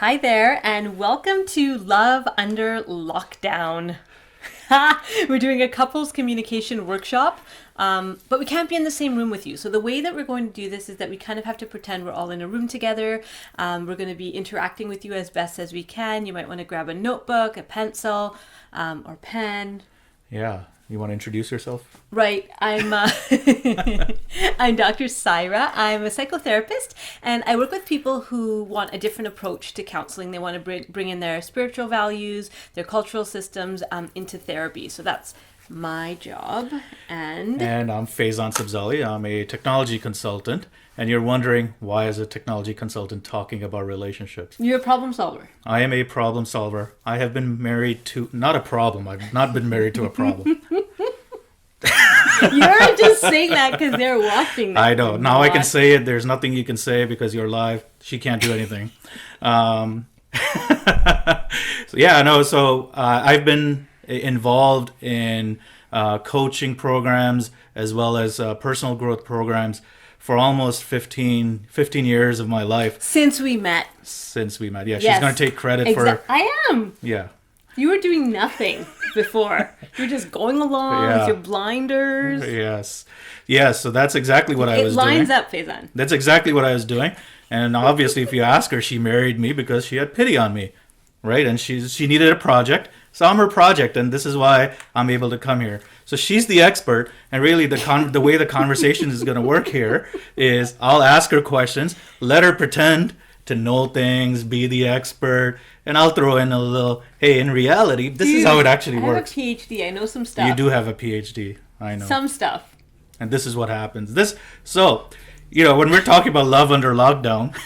Hi there, and welcome to Love Under Lockdown. We're doing a couples communication workshop, but we can't be in the same room with you. So the way that we're going to do this is that we kind of have to pretend we're all in a room together. We're going to be interacting with you as best as we can. You might want to grab a notebook, a pencil, or pen. Yeah. You want to introduce yourself? Right. I'm Dr. Syra. I'm a psychotherapist, and I work with people who want a different approach to counseling. They want to bring in their spiritual values, their cultural systems into therapy. So that's my job. And I'm Faizan Sabzali. I'm a technology consultant. And you're wondering, why is a technology consultant talking about relationships? You're a problem solver. I am a problem solver. I have been married to, not a problem, I've not been married to a problem. You're just saying that because they're watching that. I know. Now I can say it. There's nothing you can say because you're live. She can't do anything. So I've been involved in coaching programs as well as personal growth programs for almost 15 years of my life. Since we met. Yeah, she's going to take credit for... I am. Yeah. You were doing nothing before. You were just going along with your blinders. Yes, so that's exactly what I was doing. It lines up, Faizan. That's exactly what I was doing. And obviously, if you ask her, she married me because she had pity on me, right? And she needed a project. So I'm her project, and this is why I'm able to come here. So she's the expert, and really the way the conversation is going to work here is I'll ask her questions, let her pretend to know things, be the expert, and I'll throw in a little, hey, in reality, this is how it actually works. I have a PhD. I know some stuff. You do have a PhD. I know. Some stuff. And this is what happens. When we're talking about love under lockdown,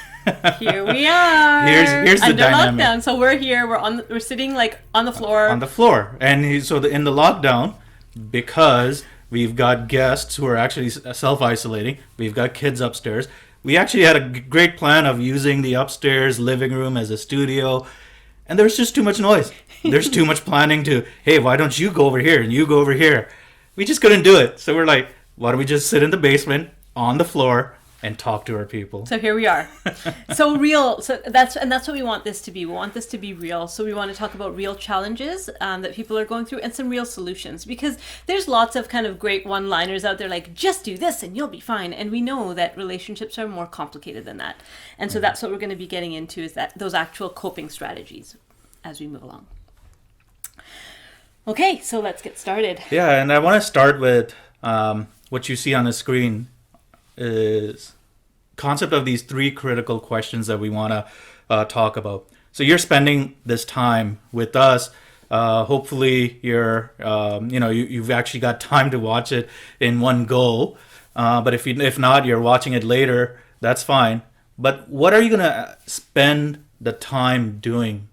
here we are. Here's the under dynamic. Lockdown. So we're here. We're sitting like on the floor. On the floor, and in the lockdown, because we've got guests who are actually self-isolating. We've got kids upstairs. We actually had a great plan of using the upstairs living room as a studio, and there's just too much noise. There's too much planning to, hey, why don't you go over here and you go over here? We just couldn't do it. So we're like, why don't we just sit in the basement on the floor and talk to our people? So here we are. So real. So that's what we want this to be. We want this to be real. So we want to talk about real challenges that people are going through and some real solutions, because there's lots of kind of great one-liners out there like, just do this and you'll be fine. And we know that relationships are more complicated than that. And so that's what we're going to be getting into, is that those actual coping strategies as we move along. Okay, so let's get started. Yeah, and I want to start with what you see on the screen is concept of these three critical questions that we want to talk about. So you're spending this time with us. Hopefully you've actually got time to watch it in one go. But if not, you're watching it later. That's fine. But what are you going to spend the time doing,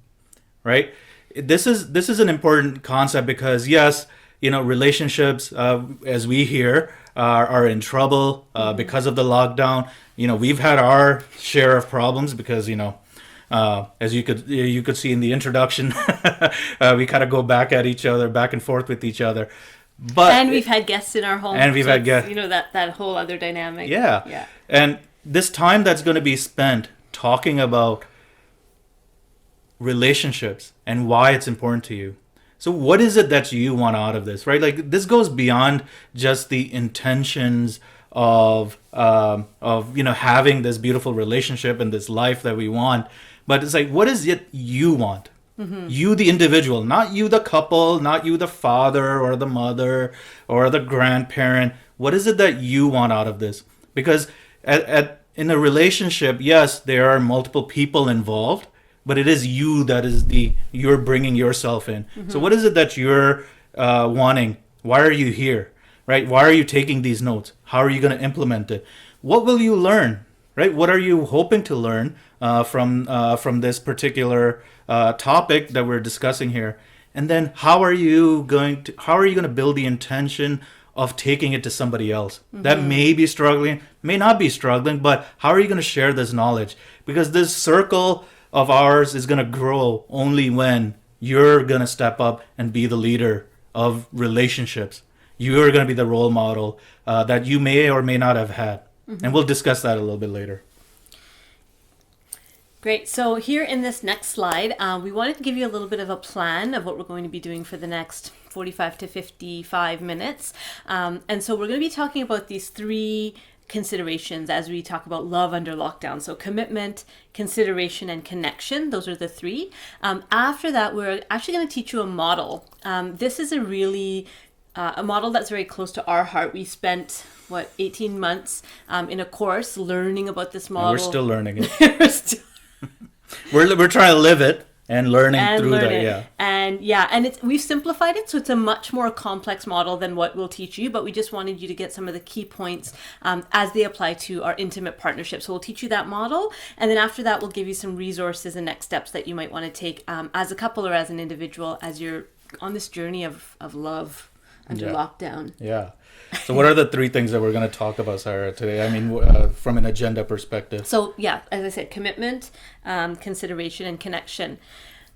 right? This is an important concept because yes, relationships, as we hear, are in trouble because of the lockdown. We've had our share of problems because as you could see in the introduction, we kind of go back and forth with each other. And we've had guests in our home. And we've had guests. That whole other dynamic. Yeah. And this time that's going to be spent talking about relationships and why it's important to you. So what is it that you want out of this, right? Like this goes beyond just the intentions of having this beautiful relationship and this life that we want, but it's like, what is it you want? Mm-hmm. You, the individual, not you, the couple, not you, the father or the mother or the grandparent. What is it that you want out of this? Because in a relationship, yes, there are multiple people involved, but it is you you're bringing yourself in. Mm-hmm. So what is it that you're wanting? Why are you here, right? Why are you taking these notes? How are you going to implement it? What will you learn, right? What are you hoping to learn from this particular topic that we're discussing here? And then how are you going to build the intention of taking it to somebody else that may be struggling, may not be struggling, but how are you going to share this knowledge? Because this circle of ours is going to grow only when you're going to step up and be the leader of relationships. You're going to be the role model that you may or may not have had. Mm-hmm. And we'll discuss that a little bit later. Great. So here in this next slide, we wanted to give you a little bit of a plan of what we're going to be doing for the next 45 to 55 minutes. And so we're going to be talking about these three considerations as we talk about love under lockdown. So commitment, consideration, and connection. Those are the three. After that, we're actually going to teach you a model. This is a model that's very close to our heart. We spent 18 months in a course learning about this model. And we're still learning it. we're trying to live it and learning through that. And we've simplified it, so it's a much more complex model than what we'll teach you, but we just wanted you to get some of the key points as they apply to our intimate partnership. So we'll teach you that model, and then after that we'll give you some resources and next steps that you might want to take as a couple or as an individual as you're on this journey of love under lockdown. Yeah. So what are the three things that we're going to talk about, Sarah, today? I mean, from an agenda perspective. So yeah, as I said, commitment, consideration, and connection.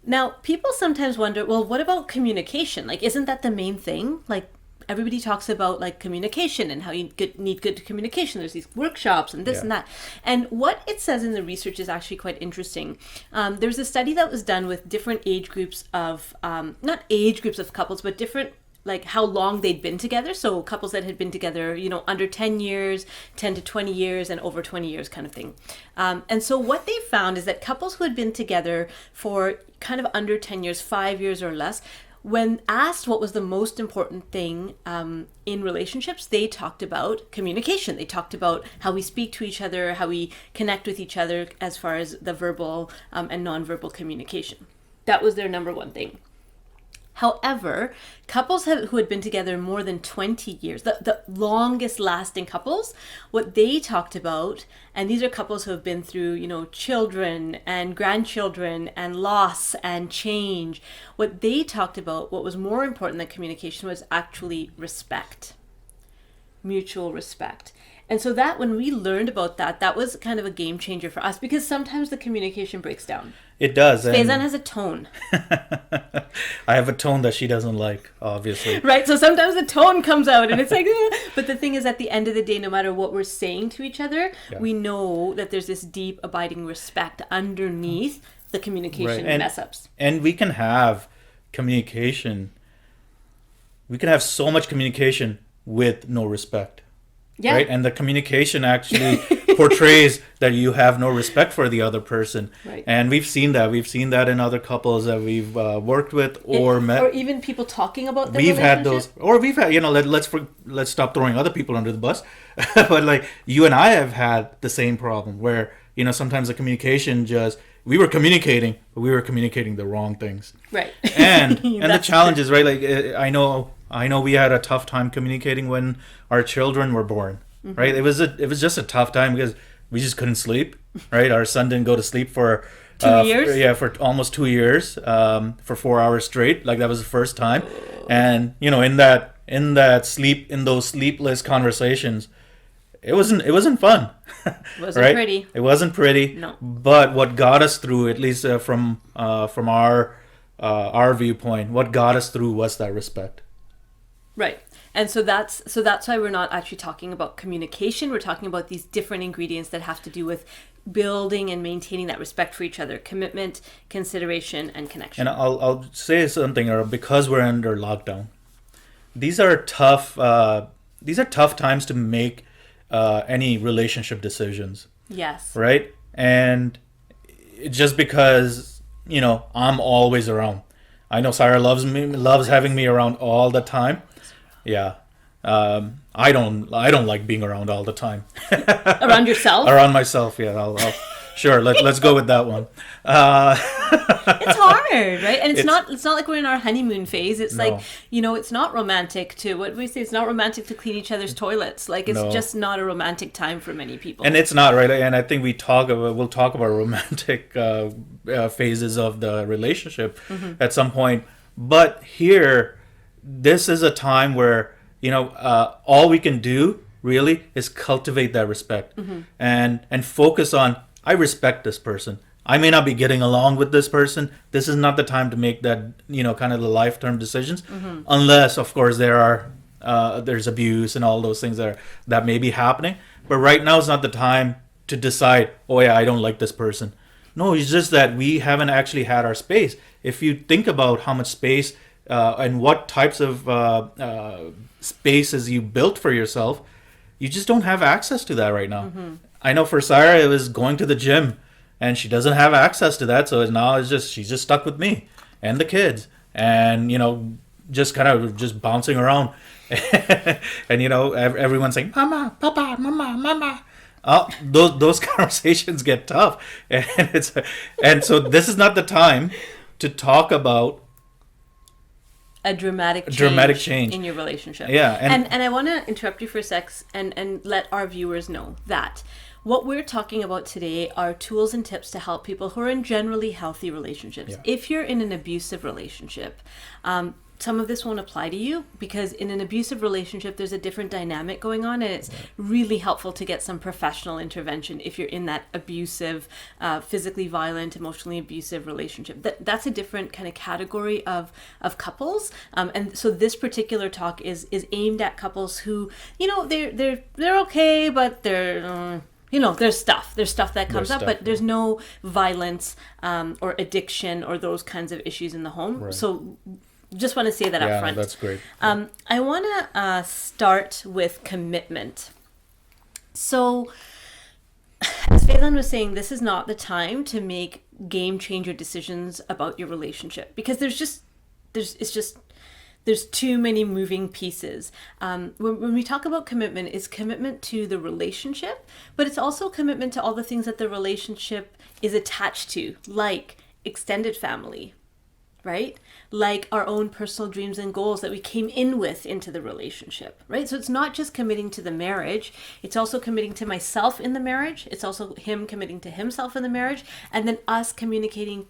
Now, people sometimes wonder, well, what about communication? Like, isn't that the main thing? Like, everybody talks about like communication and how you need good communication. There's these workshops and this and that. And what it says in the research is actually quite interesting. There's a study that was done with different age groups of, not age groups of couples, but different like how long they'd been together. So couples that had been together, under 10 years, 10 to 20 years, and over 20 years kind of thing. And so what they found is that couples who had been together for kind of under 10 years, 5 years or less, when asked what was the most important thing in relationships, they talked about communication. They talked about how we speak to each other, how we connect with each other as far as the verbal and nonverbal communication. That was their number one thing. However, couples who had been together more than 20 years, the longest lasting couples, what they talked about, and these are couples who have been through, children and grandchildren and loss and change. What they talked about, what was more important than communication, was actually respect, mutual respect. And so that when we learned about that was kind of a game changer for us, because sometimes the communication breaks down. It does. Faizan has a tone. I have a tone that she doesn't like, obviously. Right. So sometimes the tone comes out and it's like, but the thing is, at the end of the day, no matter what we're saying to each other, we know that there's this deep, abiding respect underneath the communication mess-ups. And we can have communication. We can have so much communication with no respect. Yeah. Right. And the communication actually portrays that you have no respect for the other person. Right. And we've seen that. We've seen that in other couples that we've worked with or met. Or even people talking about their relationship. Had those. Or we've had, let's stop throwing other people under the bus. But like you and I have had the same problem where, sometimes the communication we were communicating, but we were communicating the wrong things. Right. And the challenges, right? Like I know we had a tough time communicating when our children were born, right? It was just a tough time because we just couldn't sleep, right? Our son didn't go to sleep for 2 years. For almost 2 years, for 4 hours straight. Like that was the first time, and in those sleepless conversations, it wasn't fun. It wasn't right? pretty. It wasn't pretty. No. But what got us through, at least from our viewpoint, what got us through was that respect. Right. And so that's why we're not actually talking about communication. We're talking about these different ingredients that have to do with building and maintaining that respect for each other, commitment, consideration, and connection. And I'll say something, because we're under lockdown, these are tough times to make any relationship decisions. Yes. Right? And just because, I'm always around. I know Sarah loves having me around all the time. Yeah. I don't like being around all the time. Around yourself? Around myself, yeah. I'll sure, let's go with that one. It's hard, right? And it's not like we're in our honeymoon phase. It's no. Like, it's not romantic to, what do we say? It's not romantic to clean each other's toilets. Like, it's just not a romantic time for many people. And it's not, right? And I think we'll talk about romantic phases of the relationship at some point. But here, this is a time where, all we can do really is cultivate that respect and focus on, I respect this person. I may not be getting along with this person. This is not the time to make that, kind of the lifetime decisions, unless, of course, there's abuse and all those things that may be happening. But right now is not the time to decide, oh yeah, I don't like this person. No, it's just that we haven't actually had our space. If you think about how much space and what types of spaces you built for yourself, you just don't have access to that right now. I know for Sarah, it was going to the gym, and she doesn't have access to that. So now she's just stuck with me and the kids, and just kind of just bouncing around, and everyone's saying, "Mama, Papa, Mama, Mama." Oh, those conversations get tough, and so this is not the time to talk about a dramatic change in your relationship. Yeah, and I want to interrupt you for a sec and let our viewers know that what we're talking about today are tools and tips to help people who are in generally healthy relationships. Yeah. If you're in an abusive relationship, some of this won't apply to you, because in an abusive relationship, there's a different dynamic going on, and it's really helpful to get some professional intervention if you're in that abusive, physically violent, emotionally abusive relationship. That's a different kind of category of couples, and so this particular talk is aimed at couples who, they're okay, but they're there's stuff that comes up, but there's no violence or addiction or those kinds of issues in the home. Right. So just want to say that up front. Yeah, that's great. I want to start with commitment. So, as Phelan was saying, this is not the time to make game changer decisions about your relationship, because there's too many moving pieces. When we talk about commitment, it's commitment to the relationship, but it's also commitment to all the things that the relationship is attached to, like extended family, right? Like our own personal dreams and goals that we came in with into the relationship, right? So it's not just committing to the marriage, it's also committing to myself in the marriage. It's also him committing to himself in the marriage, and then us committing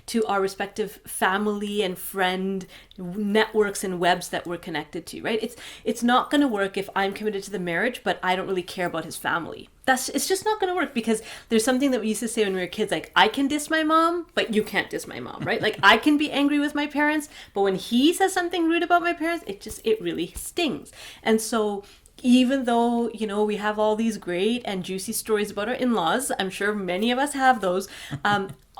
to our respective family and friend networks and webs that we're connected to, right? It's not going to work if I'm committed to the marriage, but I don't really care about his family. It's just not going to work, because there's something that we used to say when we were kids, like, I can diss my mom, but you can't diss my mom, right? Like, I can be angry with my parents, but when he says something rude about my parents, it really stings. And so even though, we have all these great and juicy stories about our in-laws, I'm sure many of us have those,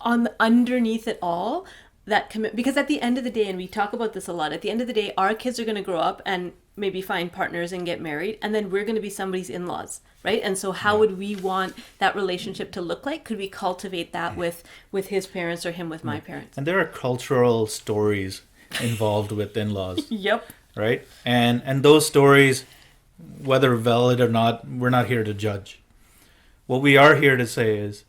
underneath it all, that commit, because at the end of the day, and we talk about this a lot, at the end of the day, our kids are going to grow up and maybe find partners and get married, and then we're going to be somebody's in-laws, right? And so how would we want that relationship to look like? Could we cultivate that with his parents, or him with my parents? And there are cultural stories involved with in-laws. Yep. Right? And those stories, whether valid or not, we're not here to judge. What we are here to say is,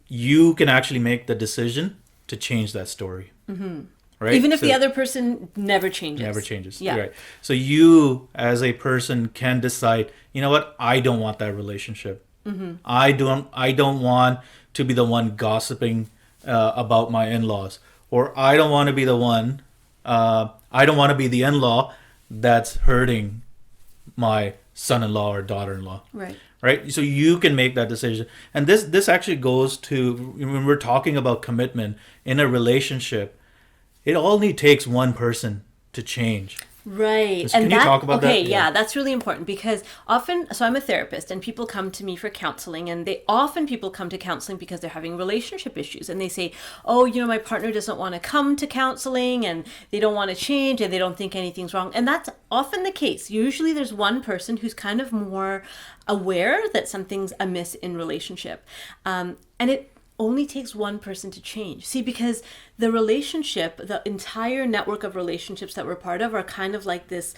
you can actually make the decision to change that story. Mm-hmm. Right? Even if the other person never changes. Yeah. Right. So you, as a person, can decide, you know what, I don't want that relationship. Mm-hmm. I don't want to be the one gossiping about my in-laws. Or I don't want to be the one, I don't want to be the in-law that's hurting my son-in-law or daughter-in-law. Right? So you can make that decision. And this actually goes to, when we're talking about commitment in a relationship, it only takes one person to change. Right. Can you talk about that? Okay, yeah, that's really important, because often, so I'm a therapist, and people come to me for counseling, and people come to counseling because they're having relationship issues, and they say, oh, my partner doesn't want to come to counseling, and they don't want to change, and they don't think anything's wrong. And that's often the case. Usually there's one person who's kind of more aware that something's amiss in relationship. And it only takes one person to change. See, because the relationship, the entire network of relationships that we're part of, are kind of like this,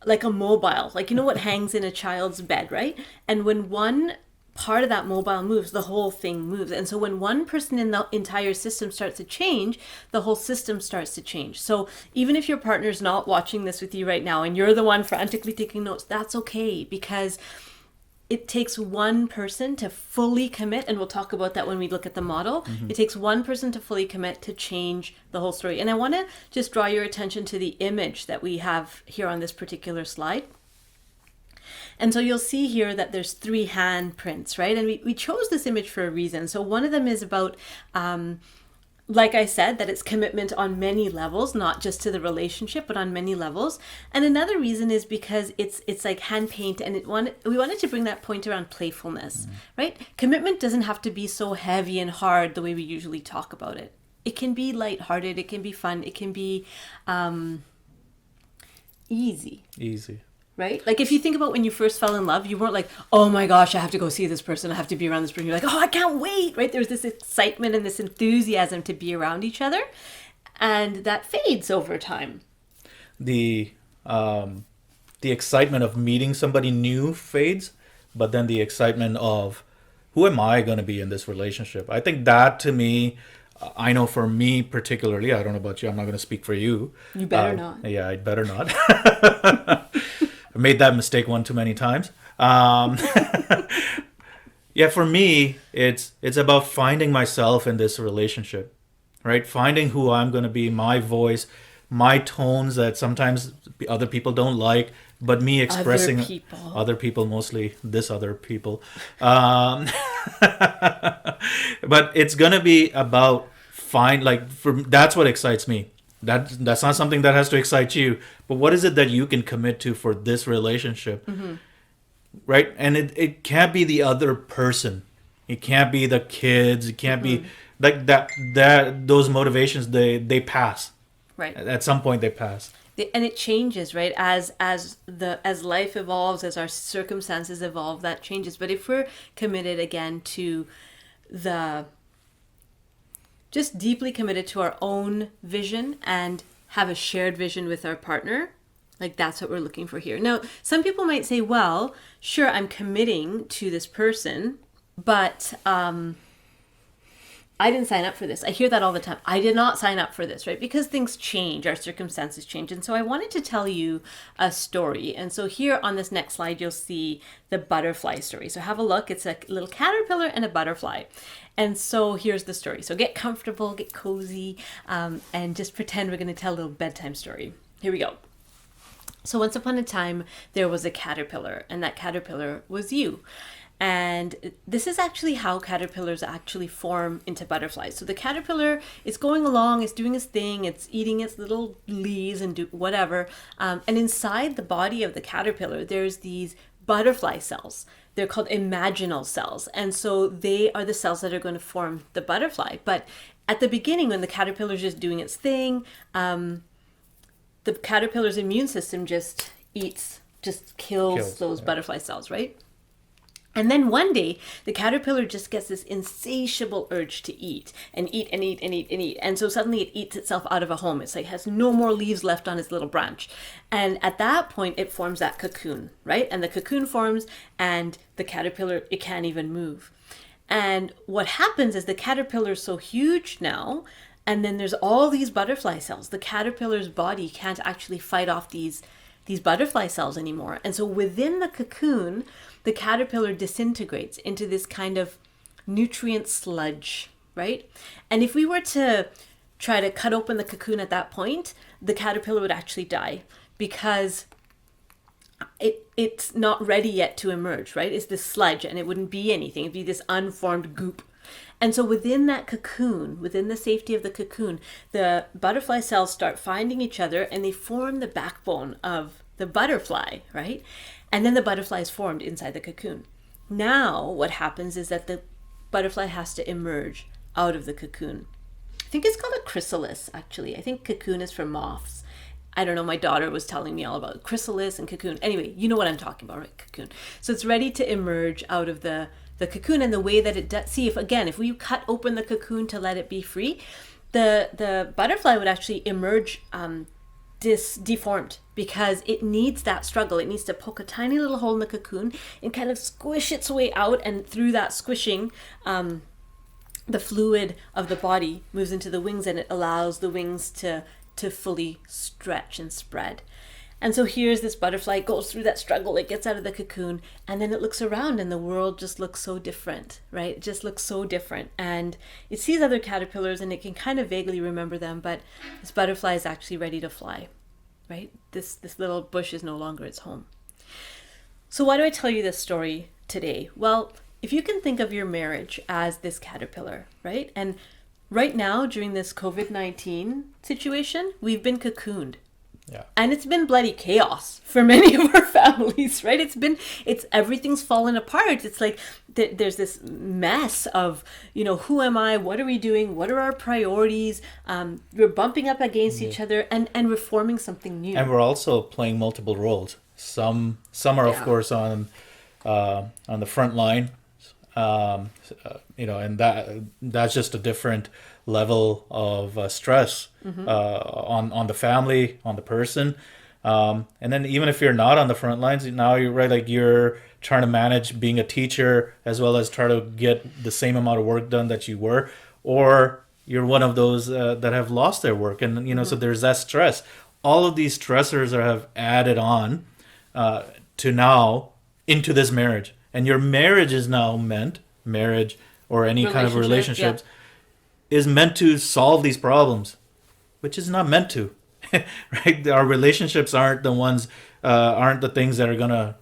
like a mobile, like, what hangs in a child's bed, right? And when one part of that mobile moves, the whole thing moves. And so when one person in the entire system starts to change, the whole system starts to change. So even if your partner's not watching this with you right now, and you're the one frantically taking notes, that's okay, because it takes one person to fully commit, and we'll talk about that when we look at the model. Mm-hmm. It takes one person to fully commit to change the whole story. And I want to just draw your attention to the image that we have here on this particular slide. And so you'll see here that there's 3 handprints, right? And we chose this image for a reason. So one of them is about like I said, that it's commitment on many levels, not just to the relationship, but on many levels. And another reason is because it's like hand paint, and we wanted to bring that point around playfulness, right? Commitment doesn't have to be so heavy and hard the way we usually talk about it. It can be lighthearted, it can be fun, it can be easy. Easy. Right? Like if you think about when you first fell in love, you weren't like, oh my gosh, I have to go see this person. I have to be around this person. You're like, oh, I can't wait. Right? There's this excitement and this enthusiasm to be around each other. And that fades over time. The excitement of meeting somebody new fades, but then the excitement of who am I going to be in this relationship? I think that to me, I know for me particularly, I don't know about you, I'm not going to speak for you. You better not. Yeah, I'd better not. I made that mistake one too many times. Yeah, for me, it's about finding myself in this relationship, right? Finding who I'm going to be, my voice, my tones that sometimes other people don't like, but me expressing other people, mostly this other people. But it's going to be about that's what excites me. That's not something that has to excite you, but what is it that you can commit to for this relationship? Right? And it can't be the other person. It can't be the kids. It can't be like that those motivations, they pass. Right. At some point they pass. And it changes, right? As life evolves, as our circumstances evolve, that changes. But if we're committed again to just deeply committed to our own vision and have a shared vision with our partner, like that's what we're looking for here. Now, some people might say, well, sure, I'm committing to this person, but I didn't sign up for this. I hear that all the time. I did not sign up for this, right? Because things change, our circumstances change. And so I wanted to tell you a story. And so here on this next slide, you'll see the butterfly story. So have a look. It's a little caterpillar and a butterfly. And so here's the story. So get comfortable, get cozy, and just pretend we're going to tell a little bedtime story. Here we go. So once upon a time, there was a caterpillar, and that caterpillar was you. And this is actually how caterpillars actually form into butterflies. So the caterpillar is going along, it's doing its thing, it's eating its little leaves and do whatever. And inside the body of the caterpillar, there's these butterfly cells. They're called imaginal cells. And so they are the cells that are going to form the butterfly. But at the beginning, when the caterpillar is just doing its thing, the caterpillar's immune system just kills those butterfly cells, right? And then one day, the caterpillar just gets this insatiable urge to eat and eat and eat and eat and eat. And so suddenly it eats itself out of a home. It's like it has no more leaves left on its little branch. And at that point, it forms that cocoon, right? And the cocoon forms and the caterpillar, it can't even move. And what happens is the caterpillar is so huge now, and then there's all these butterfly cells. The caterpillar's body can't actually fight off these butterfly cells anymore. And so within the cocoon, the caterpillar disintegrates into this kind of nutrient sludge, right? And if we were to try to cut open the cocoon at that point, the caterpillar would actually die because it's not ready yet to emerge, right? It's this sludge and it wouldn't be anything. It'd be this unformed goop. And so within that cocoon, within the safety of the cocoon, the butterfly cells start finding each other and they form the backbone of the butterfly, right? And then the butterfly is formed inside the cocoon. Now what happens is that the butterfly has to emerge out of the cocoon. I think it's called a chrysalis, actually. I think cocoon is for moths. I don't know, my daughter was telling me all about chrysalis and cocoon. Anyway, you know what I'm talking about, right? Cocoon. So it's ready to emerge out of the cocoon, and the way that it does, see, if we cut open the cocoon to let it be free, the butterfly would actually emerge deformed because it needs that struggle. It needs to poke a tiny little hole in the cocoon and kind of squish its way out, and through that squishing, the fluid of the body moves into the wings and it allows the wings to fully stretch and spread. And so here's this butterfly, it goes through that struggle, it gets out of the cocoon, and then it looks around and the world just looks so different, right? It just looks so different. And it sees other caterpillars and it can kind of vaguely remember them, but this butterfly is actually ready to fly, right? This little bush is no longer its home. So why do I tell you this story today? Well, if you can think of your marriage as this caterpillar, right? And Right now, during this COVID-19 situation, we've been cocooned. Yeah. And it's been bloody chaos for many of our families, right? It's everything's fallen apart. It's like there's this mess of, who am I? What are we doing? What are our priorities? We're bumping up against each other and we're forming something new. And we're also playing multiple roles. Some are, of course, on the front line, and that's just a different level of stress on the family, on the person, and then even if you're not on the front lines, now you're right, like you're trying to manage being a teacher as well as try to get the same amount of work done that you were, or you're one of those that have lost their work, and so there's that stress. All of these stressors have added on to now into this marriage, and your marriage is now marriage or any kind of relationships is meant to solve these problems, which is not meant to. Right? Our relationships aren't the things that are gonna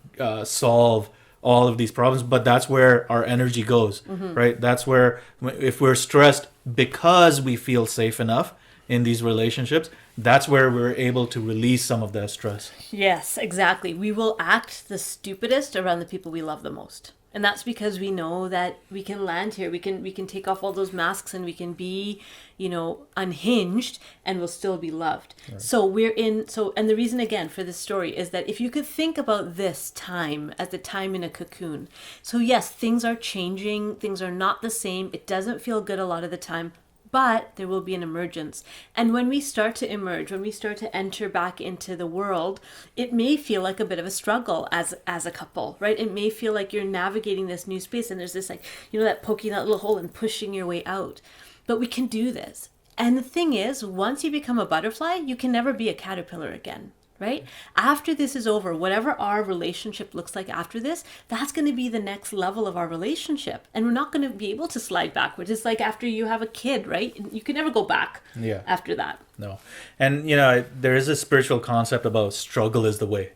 solve all of these problems, but that's where our energy goes. Right? That's where, if we're stressed because we feel safe enough in these relationships, that's where we're able to release some of that stress. Yes, exactly. We will act the stupidest around the people we love the most. And that's because we know that we can land here. We can take off all those masks and we can be, unhinged, and we'll still be loved. Right. And the reason again for this story is that if you could think about this time as the time in a cocoon. So yes, things are changing. Things are not the same. It doesn't feel good a lot of the time. But there will be an emergence. And when we start to emerge, when we start to enter back into the world, it may feel like a bit of a struggle as a couple, right? It may feel like you're navigating this new space and there's this that poking that little hole and pushing your way out. But we can do this. And the thing is, once you become a butterfly, you can never be a caterpillar again. Right? After this is over, whatever our relationship looks like after this, that's going to be the next level of our relationship. And we're not going to be able to slide backwards. It's like after you have a kid, right? You can never go back after that. No. And, there is a spiritual concept about struggle is the way,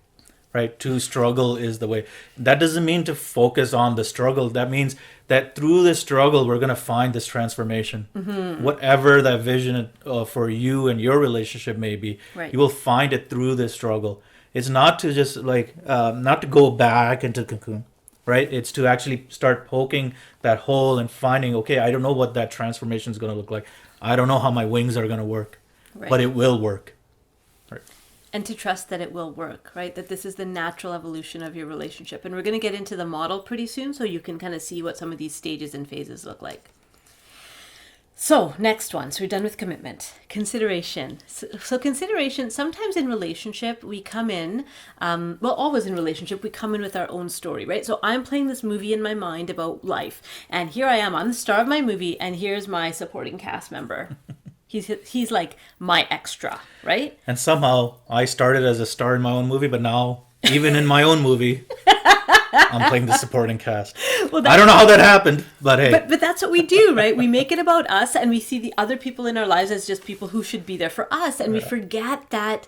right? To struggle is the way. That doesn't mean to focus on the struggle. That means that through the struggle, we're going to find this transformation. Whatever that vision for you and your relationship may be, you will find it through this struggle. It's not to just not to go back into the cocoon, right? It's to actually start poking that hole and finding, okay, I don't know what that transformation is going to look like. I don't know how my wings are going to work, but it will work. Right. And to trust that it will work, right? That this is the natural evolution of your relationship. And we're going to get into the model pretty soon so you can kind of see what some of these stages and phases look like. So next one. So we're done with commitment. Consideration. So consideration, sometimes in relationship, we come in, always in relationship, we come in with our own story, right? So I'm playing this movie in my mind about life. And here I am, I'm the star of my movie, and here's my supporting cast member. He's like my extra, right? And somehow I started as a star in my own movie, but now even in my own movie, I'm playing the supporting cast. Well, I don't know how that happened, but hey. But that's what we do, right? We make it about us, and we see the other people in our lives as just people who should be there for us, and we forget that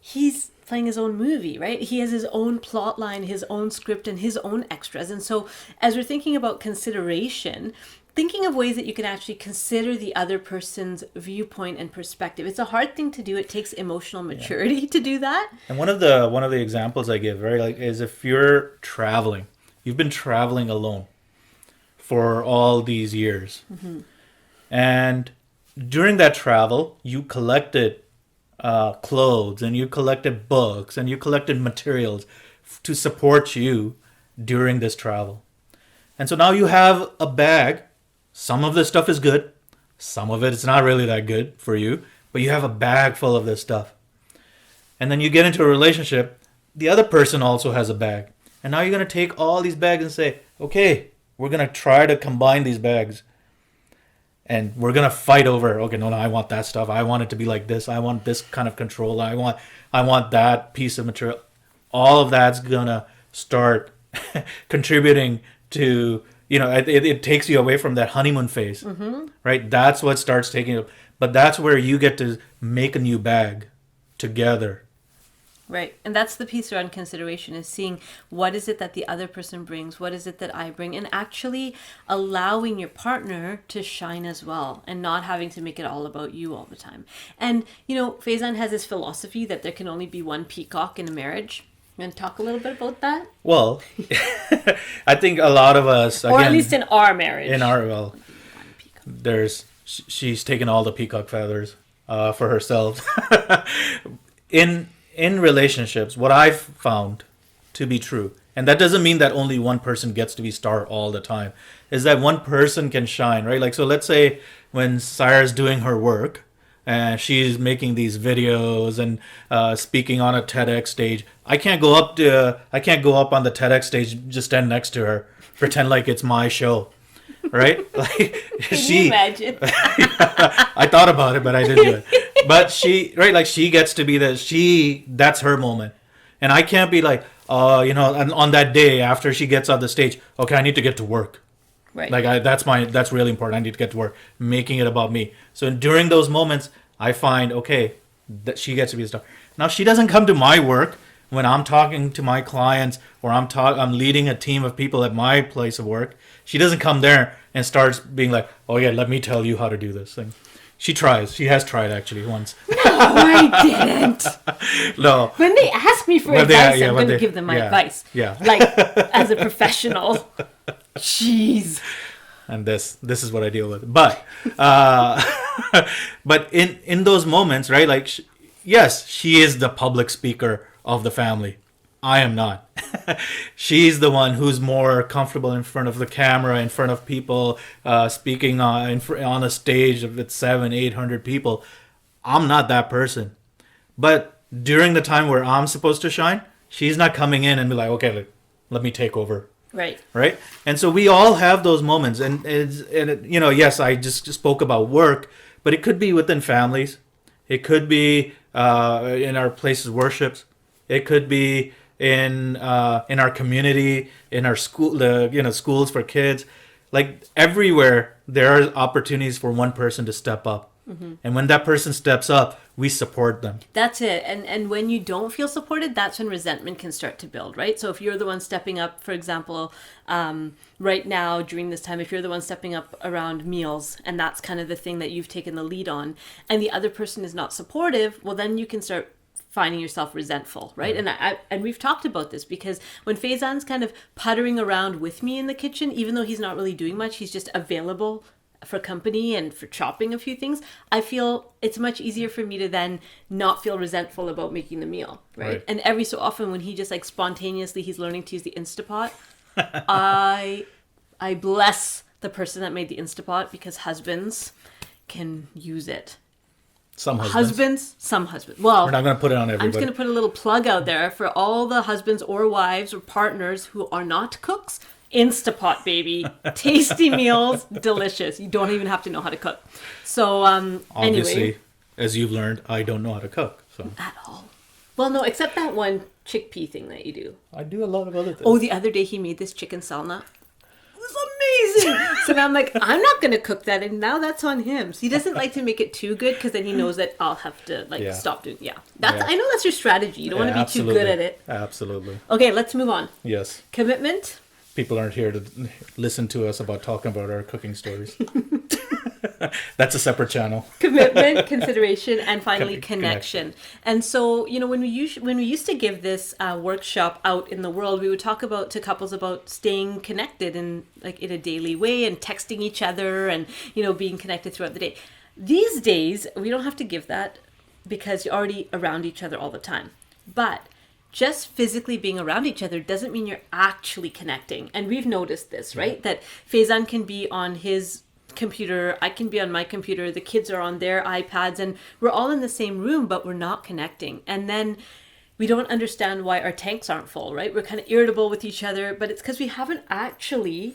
he's playing his own movie, right? He has his own plot line, his own script, and his own extras. And so as we're thinking about consideration, thinking of ways that you can actually consider the other person's viewpoint and perspective. It's a hard thing to do. It takes emotional maturity to do that. And one of the examples I give, right, is if you're traveling, you've been traveling alone for all these years. And during that travel, you collected clothes and you collected books and you collected materials to support you during this travel. And so now you have a bag. Some of this stuff is good. Some of it is not really that good for you. But you have a bag full of this stuff. And then you get into a relationship. The other person also has a bag. And now you're going to take all these bags and say, okay, we're going to try to combine these bags. And we're going to fight over, okay, no, I want that stuff. I want it to be like this. I want this kind of control. I want that piece of material. All of that's going to start contributing to... it takes you away from that honeymoon phase, right? That's what starts taking you. But that's where you get to make a new bag together Right. And that's the piece around consideration, is seeing what is it that the other person brings, what is it that I bring, and actually allowing your partner to shine as well and not having to make it all about you all the time. And, Faizan has this philosophy that there can only be one peacock in a marriage. You want to talk a little bit about that? Well, I think a lot of us, Or again, at least in our marriage. she's taken all the peacock feathers for herself. In relationships, what I've found to be true, and that doesn't mean that only one person gets to be star all the time, is that one person can shine, right? Like, so let's say when Sarah's doing her work and she's making these videos and speaking on a TEDx stage, I can't go up on the TEDx stage, just stand next to her, pretend like it's my show. Right? Like, Can you imagine? I thought about it, but I didn't do it. But she gets to be that's her moment. And I can't be like, and on that day after she gets off the stage, okay, I need to get to work. Right. Like, that's really important. I need to get to work, making it about me. So during those moments, I find, okay, that she gets to be a star. Now, she doesn't come to my work when I'm talking to my clients, or I'm leading a team of people at my place of work. She doesn't come there and starts being like, oh yeah, let me tell you how to do this thing. She tries. She has tried actually once. No, I didn't. No. When they ask me for advice, I'm going to give them my advice. Yeah. Like, as a professional. Jeez. And this is what I deal with. But but in those moments, right? Like, yes, she is the public speaker of the family. I am not. She's the one who's more comfortable in front of the camera, in front of people, speaking on a stage with 700-800 people. I'm not that person. But during the time where I'm supposed to shine, she's not coming in and be like, okay, let me take over. Right. Right. And so we all have those moments, yes, I just spoke about work, but it could be within families. It could be in our places of worships. It could be in our community, in our school, schools for kids. Like, everywhere there are opportunities for one person to step up. Mm-hmm. And when that person steps up, we support them. That's it. And when you don't feel supported, that's when resentment can start to build, right? So if you're the one stepping up, for example, right now during this time, if you're the one stepping up around meals, and that's kind of the thing that you've taken the lead on, and the other person is not supportive, well, then you can start finding yourself resentful, right? Mm-hmm. And we've talked about this, because when Faizan's kind of puttering around with me in the kitchen, even though he's not really doing much, he's just available for company and for chopping a few things, I feel it's much easier for me to then not feel resentful about making the meal, right? And every so often when he just like spontaneously, he's learning to use the Instapot, I bless the person that made the Instapot, because husbands can use it. Some husbands. Well, we're not going to put it on everybody. I'm just going to put a little plug out there for all the husbands or wives or partners who are not cooks. Instapot, baby. Tasty meals, delicious. You don't even have to know how to cook. So, obviously, anyway, as you've learned, I don't know how to cook. So at all. Well, no, except that one chickpea thing that you do. I do a lot of other things. Oh, the other day he made this chicken salna. It was amazing. So now I'm like, I'm not going to cook that, and now that's on him. So he doesn't like to make it too good, because then he knows that I'll have to stop doing. Yeah, I know that's your strategy. You don't want to be too good at it. Absolutely. Okay, let's move on. Yes. Commitment. People aren't here to listen to us about talking about our cooking stories. That's a separate channel. Commitment, consideration, and finally connection. And so, when we used to give this workshop out in the world, we would talk to couples about staying connected in a daily way, and texting each other, and being connected throughout the day. These days, we don't have to give that, because you're already around each other all the time. But just physically being around each other doesn't mean you're actually connecting. And we've noticed this, right? That Faizan can be on his computer, I can be on my computer, the kids are on their iPads, and we're all in the same room, but we're not connecting. And then we don't understand why our tanks aren't full, right? We're kind of irritable with each other, but it's because we haven't actually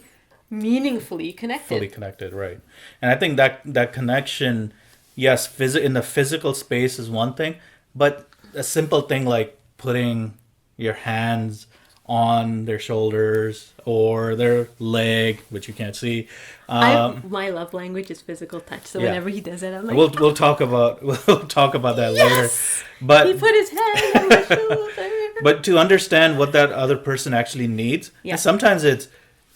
meaningfully connected. Fully connected, right. And I think that connection, yes, in the physical space is one thing, but a simple thing like putting your hands on their shoulders or their leg, which you can't see. My love language is physical touch. So Yeah. whenever he does it, I'm like, We'll talk about that later. yes! But He put his hand on my shoulder. but to understand what that other person actually needs, Yeah. and sometimes it's,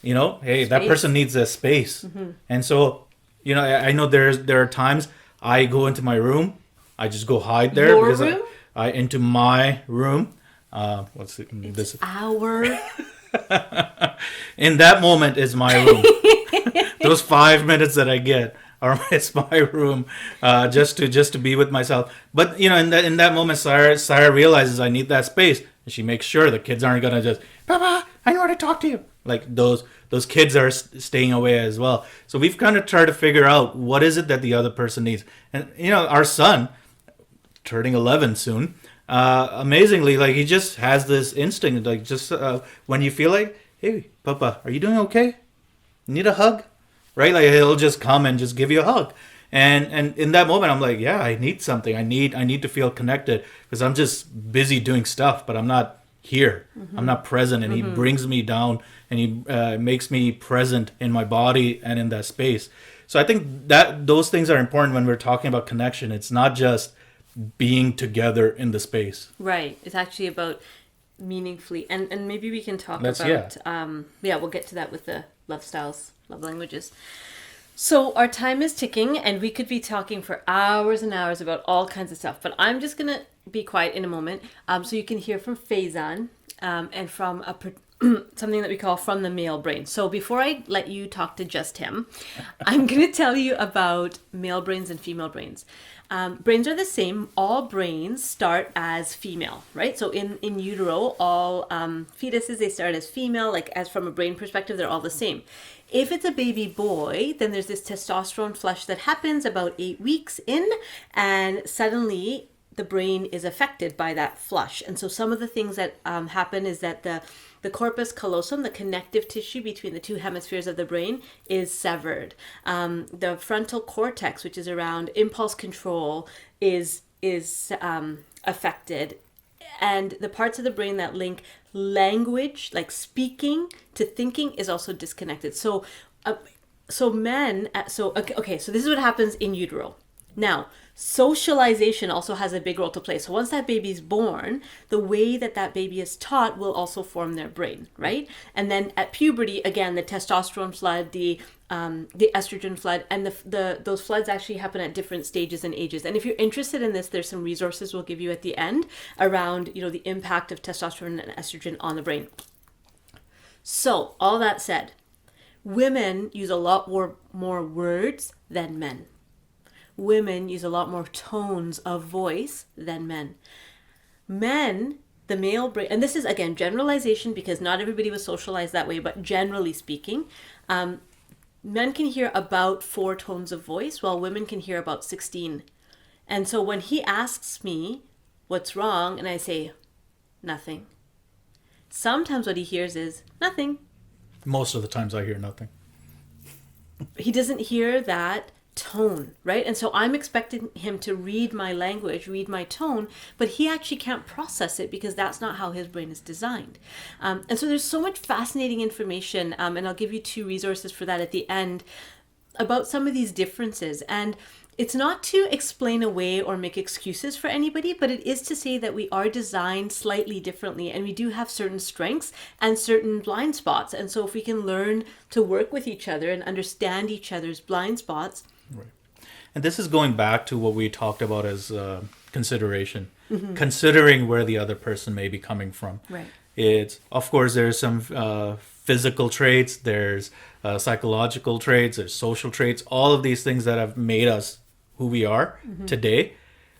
hey, that Space. person needs a space, and so, I know there are times I go into my room, I just go hide there Your because room? I into my room. What's it, this? Our In that moment is my room. Those 5 minutes that I get it's my room, just to be with myself. But in that moment, Sarah realizes I need that space, and she makes sure the kids aren't gonna just, Papa, I know how to talk to you. Like those kids are staying away as well. So we've kind of tried to figure out what is it that the other person needs. And our son, turning 11 soon, amazingly, like, he just has this instinct, like, just when you feel like, hey, Papa, are you doing okay? Need a hug? Right? Like, he'll just come and just give you a hug. And in that moment, I'm like, yeah, I need something. I need to feel connected, because I'm just busy doing stuff, but I'm not here. I'm not present. And he brings me down, and he makes me present in my body and in that space. So I think that those things are important when we're talking about connection. It's not just being together in the space. right. It's actually about meaningfully, and maybe we can talk That's- about we'll get to that with the love styles, love languages. So our time is ticking, and we could be talking for hours and hours about all kinds of stuff, but I'm just gonna be quiet in a moment, so you can hear from Faizan, and from something that we call From the Male Brain. So before I let you talk to just him, I'm gonna tell you about male brains and female brains. Brains are the same. All brains start as female, right? So in utero, all fetuses, they start as female, like, as from a brain perspective, they're all the same. If it's a baby boy, then there's this testosterone flush that happens about 8 weeks in, and suddenly the brain is affected by that flush. And so some of the things that happen is that the corpus callosum, the connective tissue between the two hemispheres of the brain, is severed. The frontal cortex, which is around impulse control, is affected. And the parts of the brain that link language, like speaking, to thinking, is also disconnected. So so this is what happens in utero. Now, socialization also has a big role to play. So once that baby's born, the way that baby is taught will also form their brain, right? And then at puberty, again, the testosterone flood, the estrogen flood, and those floods actually happen at different stages and ages. And if you're interested in this, there's some resources we'll give you at the end around, the impact of testosterone and estrogen on the brain. So all that said, women use a lot more words than men. Women use a lot more tones of voice than men. Men, the male brain, and this is, again, generalization, because not everybody was socialized that way, but generally speaking, men can hear about 4 tones of voice, while women can hear about 16. And so when he asks me what's wrong, and I say, nothing, sometimes what he hears is nothing. Most of the times I hear nothing. He doesn't hear that tone, right? And so I'm expecting him to read my language, read my tone, but he actually can't process it, because that's not how his brain is designed. And so there's so much fascinating information, and I'll give you 2 resources for that at the end, about some of these differences. And it's not to explain away or make excuses for anybody, but it is to say that we are designed slightly differently, and we do have certain strengths and certain blind spots. And so if we can learn to work with each other and understand each other's blind spots. Right. And this is going back to what we talked about as consideration, considering where the other person may be coming from. Right. It's, of course, there's some physical traits, there's psychological traits, there's social traits, all of these things that have made us who we are today.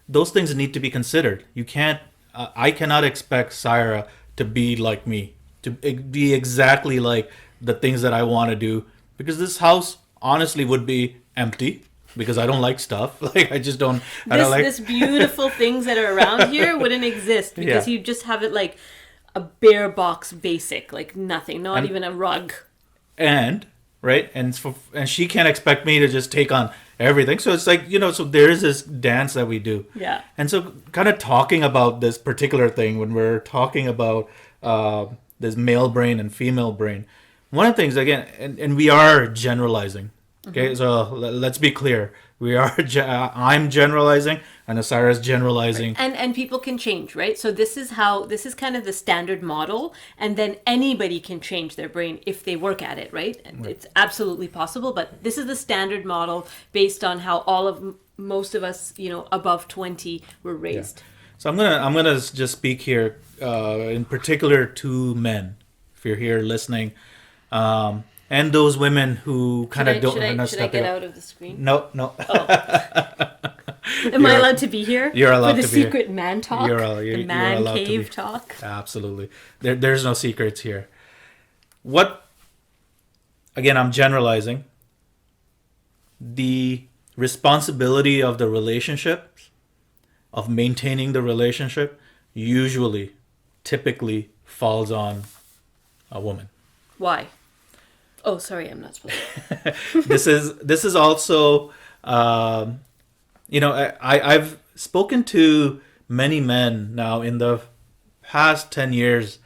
Those things need to be considered. You can't, I cannot expect Syra to be like me, to be exactly like the things that I want to do, because this house honestly would be empty, because I don't like stuff. Like, I just don't. I don't like this beautiful things that are around here wouldn't exist, because Yeah. you just have it like a bare box basic, like nothing, not even a rug. and right, and she can't expect me to just take on everything. So it's like, so there is this dance that we do. Yeah. And so kind of talking about this particular thing, when we're talking about this male brain and female brain. One of the things, again, and we are generalizing. Okay, so let's be clear. We are. I'm generalizing, and Asara's generalizing. And people can change, right? So this is kind of the standard model, and then anybody can change their brain if they work at it, right? It's absolutely possible, but this is the standard model based on how most of us, above 20 were raised. Yeah. So I'm gonna just speak here, in particular to men, if you're here listening, and those women who kind of don't. Should I get out of the screen? No. Oh. Am I allowed to be here? You're allowed for to the be secret man talk. The man cave talk. Absolutely. There's no secrets here. Again, I'm generalizing. The responsibility of the relationship, of maintaining the relationship, typically falls on a woman. Why? Oh, sorry, I'm not supposed to. This is also, I've spoken to many men now in the past 10 years,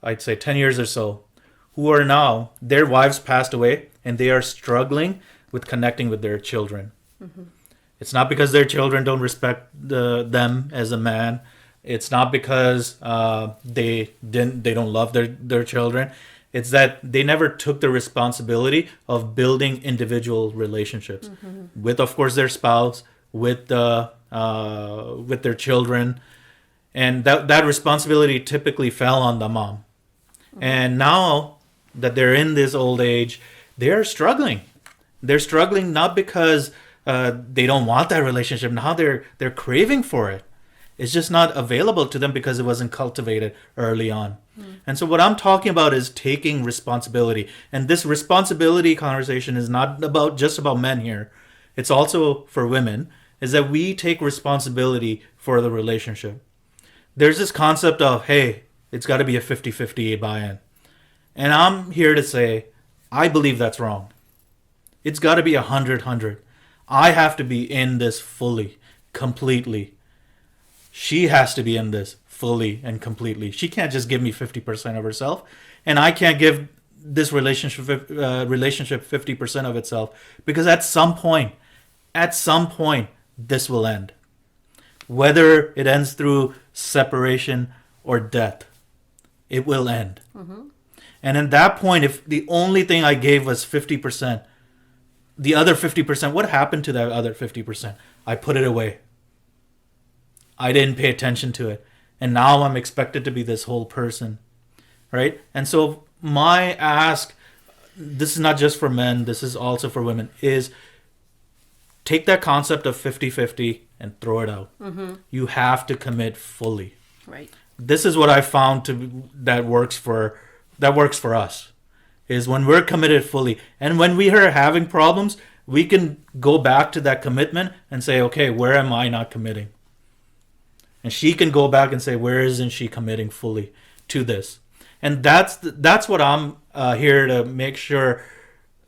I'd say 10 years or so, who are now, their wives passed away and they are struggling with connecting with their children. Mm-hmm. It's not because their children don't respect them as a man. It's not because they don't love their children. It's that they never took the responsibility of building individual relationships with, of course, their spouse, with their children, and that responsibility typically fell on the mom. And now that they're in this old age, they're struggling. They're struggling not because they don't want that relationship. Now they're craving for it. It's just not available to them because it wasn't cultivated early on. And so what I'm talking about is taking responsibility. And this responsibility conversation is not just about men here. It's also for women, is that we take responsibility for the relationship. There's this concept of, hey, it's got to be a 50-50 buy-in. And I'm here to say, I believe that's wrong. It's got to be 100-100. I have to be in this fully, completely. She has to be in this fully and completely. She can't just give me 50% of herself, and I can't give this relationship 50% of itself, because at some point, this will end. Whether it ends through separation or death, it will end. Mm-hmm. And at that point, if the only thing I gave was 50%, the other 50%, what happened to that other 50%? I put it away. I didn't pay attention to it. And now I'm expected to be this whole person, right? And so my ask, this is not just for men, this is also for women, is take that concept of 50-50 and throw it out. Mm-hmm. You have to commit fully. Right. This is what I found that works for us, is when we're committed fully. And when we are having problems, we can go back to that commitment and say, okay, where am I not committing? And she can go back and say, where isn't she committing fully to this? And that's what I'm here to make sure.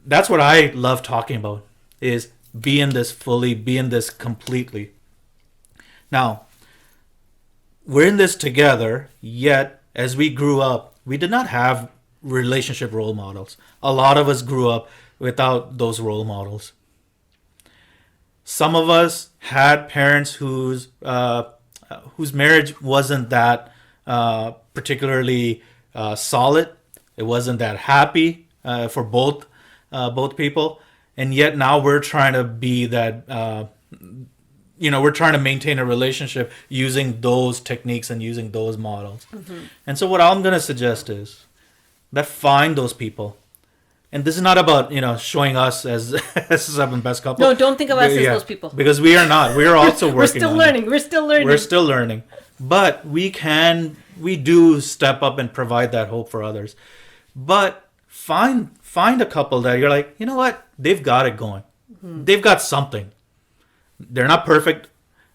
That's what I love talking about, is be in this fully, be in this completely. Now, we're in this together, yet as we grew up, we did not have relationship role models. A lot of us grew up without those role models. Some of us had parents whose marriage wasn't that particularly solid. It wasn't that happy for both people, and yet now we're trying to be that. We're trying to maintain a relationship using those techniques and using those models. Mm-hmm. And so what I'm going to suggest is that find those people. And this is not about, showing us as seven best couple. No, don't think of us as those people. Because we are not. We are also working We're still learning. We're still learning. But we do step up and provide that hope for others. But find a couple that you're like, you know what? They've got it going. Mm-hmm. They've got something. They're not perfect,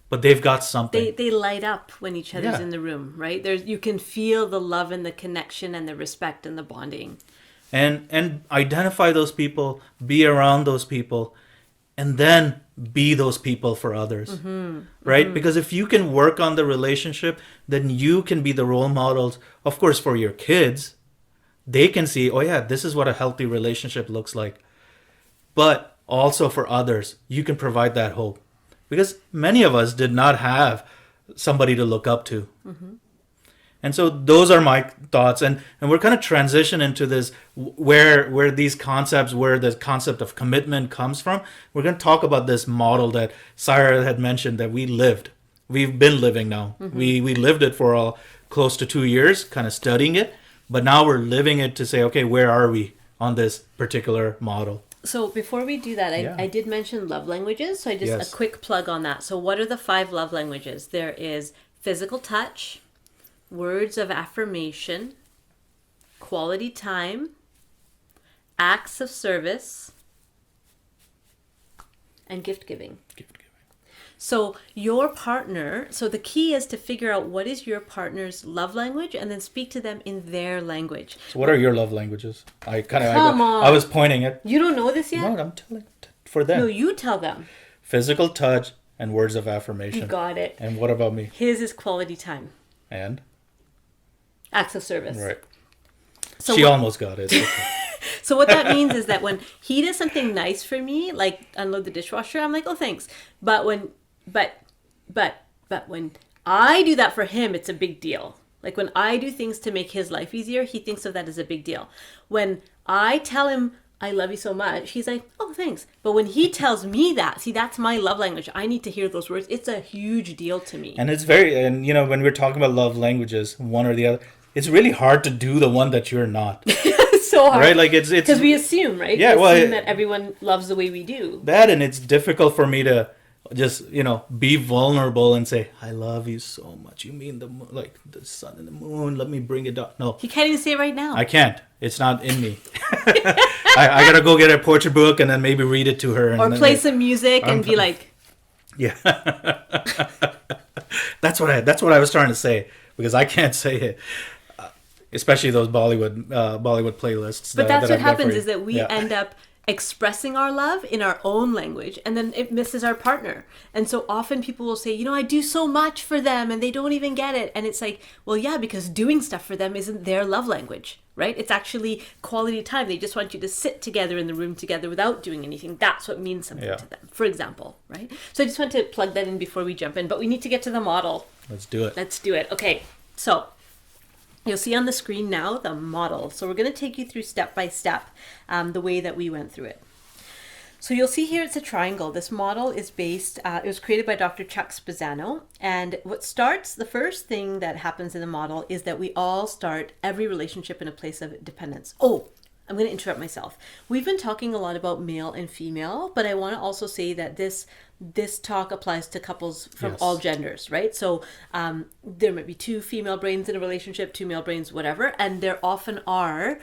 but they've got something. They light up when each other's in the room, right? You can feel the love and the connection and the respect and the bonding. And identify those people, be around those people, and then be those people for others, right? Mm-hmm. Because if you can work on the relationship, then you can be the role models, of course, for your kids, they can see, oh yeah, this is what a healthy relationship looks like. But also for others, you can provide that hope. Because many of us did not have somebody to look up to. And so those are my thoughts. And we're kind of transition into this where these concepts, where the concept of commitment comes from. We're going to talk about this model that Sarah had mentioned that we lived. We've been living now. We lived it for close to 2 years, kind of studying it. But now we're living it to say, okay, where are we on this particular model? So before we do that, I did mention love languages. So a quick plug on that. So what are the 5 love languages? There is physical touch, words of affirmation, quality time, acts of service, and gift giving. So your partner, so the key is to figure out what is your partner's love language and then speak to them in their language. So what are your love languages? Come on. I was pointing at. You don't know this yet? No, I'm telling for them. No, you tell them. Physical touch and words of affirmation. You got it. And what about me? His is quality time. And? Acts of service. Right. So she almost got it. So what that means is that when he does something nice for me, like unload the dishwasher, I'm like, oh, thanks. But when I do that for him, it's a big deal. Like when I do things to make his life easier, he thinks of that as a big deal. When I tell him I love you so much, he's like, oh, thanks. But when he tells me that, see, that's my love language. I need to hear those words. It's a huge deal to me. And when we're talking about love languages, one or the other, it's really hard to do the one that you're not. It's so hard. Right? Like it's because we assume, right? Yeah, we assume that everyone loves the way we do. That, and it's difficult for me to just be vulnerable and say I love you so much. You mean the sun and the moon. Let me bring it down. No, he can't even say it right now. I can't. It's not in me. I gotta go get a poetry book and then maybe read it to her, and or play some music and be like, yeah. That's what I was trying to say, because I can't say it. Especially those Bollywood playlists. But that's what happens is that we end up expressing our love in our own language, and then it misses our partner. And so often people will say, I do so much for them and they don't even get it. And it's like, well, yeah, because doing stuff for them isn't their love language, right? It's actually quality time. They just want you to sit together in the room together without doing anything. That's what means something to them, for example, right? So I just want to plug that in before we jump in, but we need to get to the model. Let's do it. Okay, so you'll see on the screen now the model. So we're going to take you through step by step the way that we went through it. So you'll see here it's a triangle. This model is based, it was created by Dr. Chuck Spezzano. And the first thing that happens in the model is that we all start every relationship in a place of dependence. Oh, I'm going to interrupt myself. We've been talking a lot about male and female, but I want to also say that this talk applies to couples from all genders, right? So there might be 2 female brains in a relationship, 2 male brains, whatever, and there often are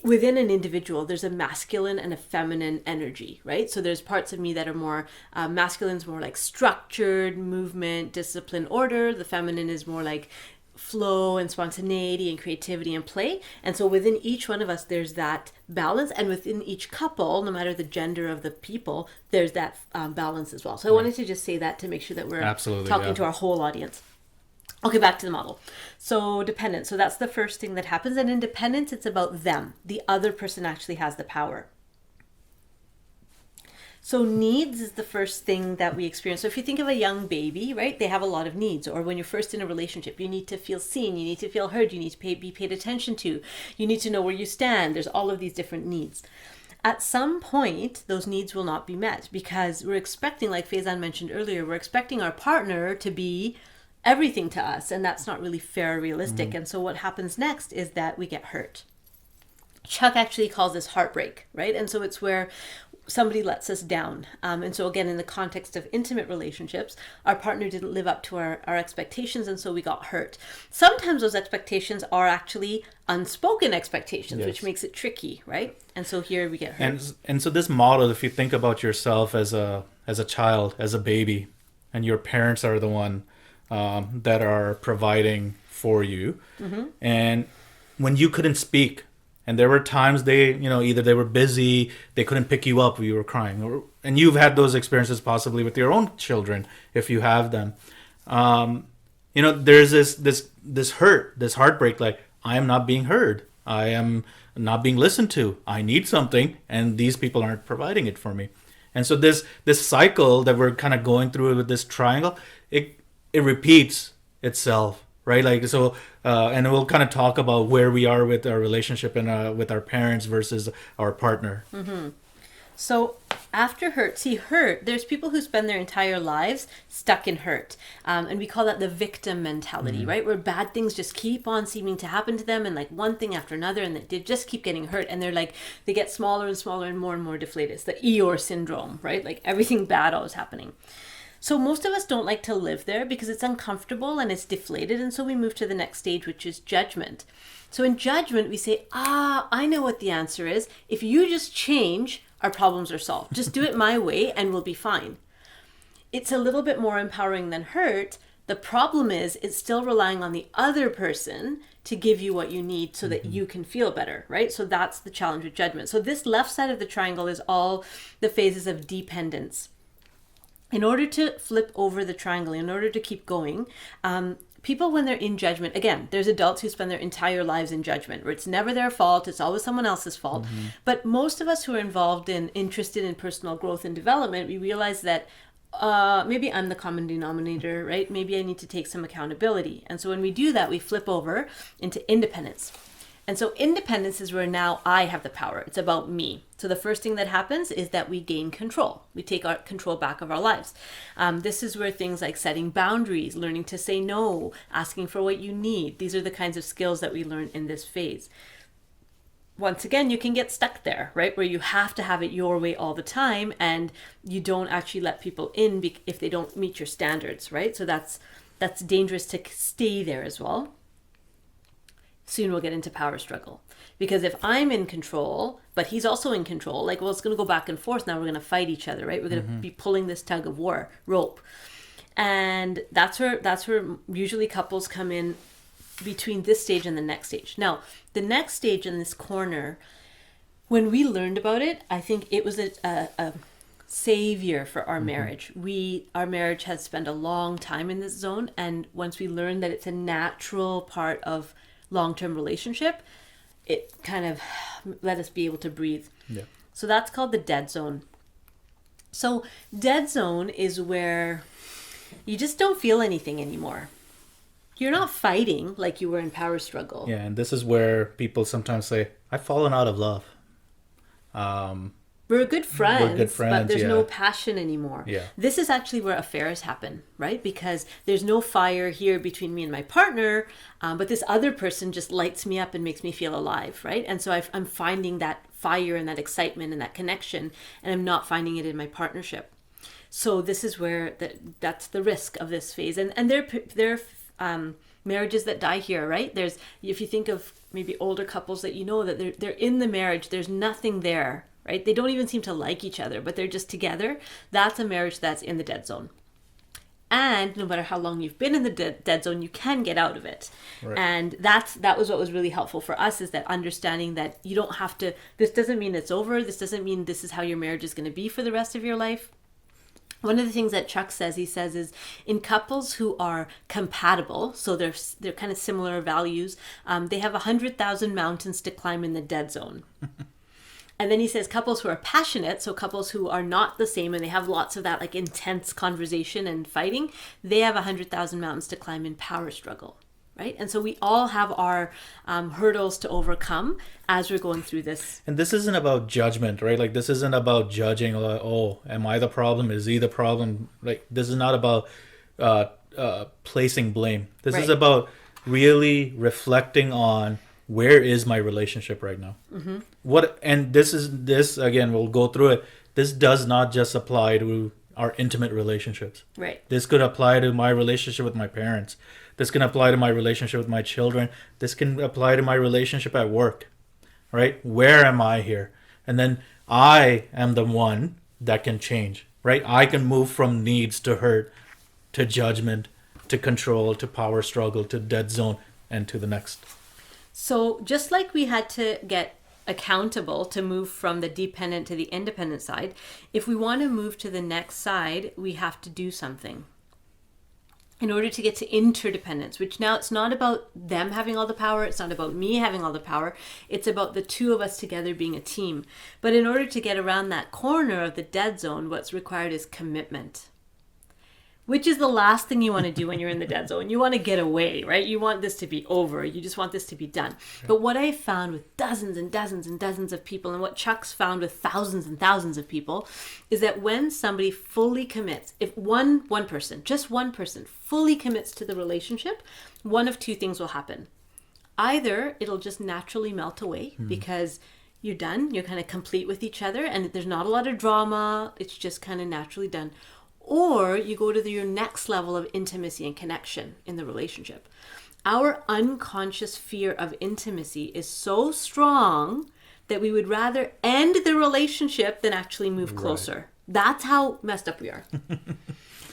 within an individual, there's a masculine and a feminine energy, right? So there's parts of me that are more masculine's more like structured, movement, discipline, order. The feminine is more like flow and spontaneity and creativity and play. And so within each one of us, there's that balance, and within each couple, no matter the gender of the people, there's that balance as well. So I wanted to just say that to make sure that we're talking to our whole audience. Okay, back to the model. So dependence. So that's the first thing that happens. And in dependence, it's about them. The other person actually has the power. So needs is the first thing that we experience. So if you think of a young baby, right, they have a lot of needs. Or when you're first in a relationship, you need to feel seen, you need to feel heard, you need to be paid attention to, you need to know where you stand. There's all of these different needs. At some point, those needs will not be met because we're expecting, like Faizan mentioned earlier, we're expecting our partner to be everything to us, and that's not really fair or realistic. And so what happens next is that we get hurt. Chuck actually calls this heartbreak, right? And so it's where somebody lets us down. And so again, in the context of intimate relationships, our partner didn't live up to our expectations, and so we got hurt. Sometimes those expectations are actually unspoken expectations, which makes it tricky, right? And so here we get hurt. And so this model, if you think about yourself as a child, as a baby, and your parents are the one that are providing for you, and when you couldn't speak, and there were times they, either they were busy, they couldn't pick you up, or you were crying, and you've had those experiences possibly with your own children, if you have them. There's this hurt, this heartbreak, like, I am not being heard. I am not being listened to. I need something, and these people aren't providing it for me. And so this cycle that we're kind of going through with this triangle, it repeats itself, right? Like so, and we'll kind of talk about where we are with our relationship and with our parents versus our partner. So after hurt, see, hurt, there's people who spend their entire lives stuck in hurt. And we call that the victim mentality, right? Where bad things just keep on seeming to happen to them, and like one thing after another, and they just keep getting hurt. And they're like, they get smaller and smaller and more deflated. It's the Eeyore syndrome, right? Like everything bad always happening. So most of us don't like to live there because it's uncomfortable and it's deflated. And so we move to the next stage, which is judgment. So in judgment, we say, I know what the answer is. If you just change, our problems are solved. Just do it my way and we'll be fine. It's a little bit more empowering than hurt. The problem is it's still relying on the other person to give you what you need so that you can feel better, right? So that's the challenge with judgment. So this left side of the triangle is all the phases of dependence. In order to flip over the triangle, in order to keep going, people, when they're in judgment, again, there's adults who spend their entire lives in judgment, where it's never their fault, it's always someone else's fault. But most of us who are interested in personal growth and development, we realize that maybe I'm the common denominator, right? Maybe I need to take some accountability. And so when we do that, we flip over into independence. And so independence is where now I have the power. It's about me. So the first thing that happens is that we gain control. We take our control back of our lives. This is where things like setting boundaries, learning to say no, asking for what you need. These are the kinds of skills that we learn in this phase. Once again, you can get stuck there, right? Where you have to have it your way all the time and you don't actually let people in if they don't meet your standards, right? So that's dangerous to stay there as well. Soon we'll get into power struggle. Because if I'm in control, but he's also in control, like, well, it's going to go back and forth. Now we're going to fight each other, right? We're going to be pulling this tug of war rope. And that's where usually couples come in between this stage and the next stage. Now, the next stage in this corner, when we learned about it, I think it was a savior for our marriage. Our marriage has spent a long time in this zone. And once we learned that it's a natural part of long-term relationship, it kind of let us be able to breathe. Yeah. So that's called the dead zone. So dead zone is where you just don't feel anything anymore. You're not fighting like you were in power struggle. Yeah, and this is where people sometimes say, I've fallen out of love. We're good friends, but there's yeah. no passion anymore. Yeah. This is actually where affairs happen, right? Because there's no fire here between me and my partner, but this other person just lights me up and makes me feel alive, right? And so I'm finding that fire and that excitement and that connection, and I'm not finding it in my partnership. So this is where that's the risk of this phase. And there are marriages that die here, right? There's, if you think of maybe older couples that you know that they're in the marriage, there's nothing there, right? They don't even seem to like each other, but they're just together. That's a marriage that's in the dead zone. And no matter how long you've been in the dead zone, you can get out of it. Right. And that was what was really helpful for us, is that understanding that you don't have to, this doesn't mean it's over. This doesn't mean this is how your marriage is going to be for the rest of your life. One of the things that Chuck says, he says, is in couples who are compatible, so they're kind of similar values, they have 100,000 mountains to climb in the dead zone. And then he says couples who are passionate, so couples who are not the same and they have lots of that like intense conversation and fighting, they have 100,000 mountains to climb in power struggle, right? And so we all have our hurdles to overcome as we're going through this. And this isn't about judgment, right? Like, this isn't about judging, like, oh, am I the problem? Is he the problem? Like, this is not about placing blame. This is about really reflecting on, where is my relationship right now? Mm-hmm. And this again, we'll go through it. This does not just apply to our intimate relationships. Right. This could apply to my relationship with my parents. This can apply to my relationship with my children. This can apply to my relationship at work, right? Where am I here? And then I am the one that can change, right? I can move from needs to hurt, to judgment, to control, to power struggle, to dead zone, and to the next. So just like we had to get accountable to move from the dependent to the independent side, if we want to move to the next side, we have to do something. in order to get to interdependence, which now it's not about them having all the power, it's not about me having all the power, it's about the two of us together being a team. But in order to get around that corner of the dead zone, what's required is commitment, which is the last thing you want to do when you're in the dead zone. You want to get away, right? You want this to be over. You just want this to be done. Okay. But what I found with dozens and dozens and dozens of people, and what Chuck's found with thousands and thousands of people, is that when somebody fully commits, if one person, just one person, fully commits to the relationship, one of two things will happen. Either it'll just naturally melt away because you're done, you're kind of complete with each other, and there's not a lot of drama, it's just kind of naturally done. Or you go to your next level of intimacy and connection in the relationship. Our unconscious fear of intimacy is so strong that we would rather end the relationship than actually move closer. Right. That's how messed up we are.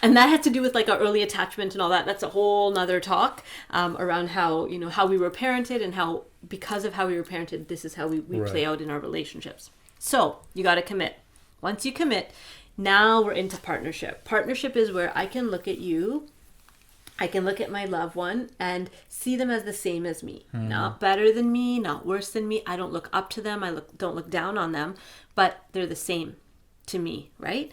And that has to do with like our early attachment and all that. That's a whole nother talk around how, how we were parented, and how, because of how we were parented, this is how we play out in our relationships. So you got to commit. Once you commit, now we're into partnership. Partnership is where I can look at you, I can look at my loved one and see them as the same as me. Not better than me, not worse than me. I don't look up to them, don't look down on them, but they're the same to me, right?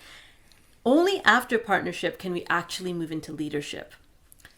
Only after partnership can we actually move into leadership.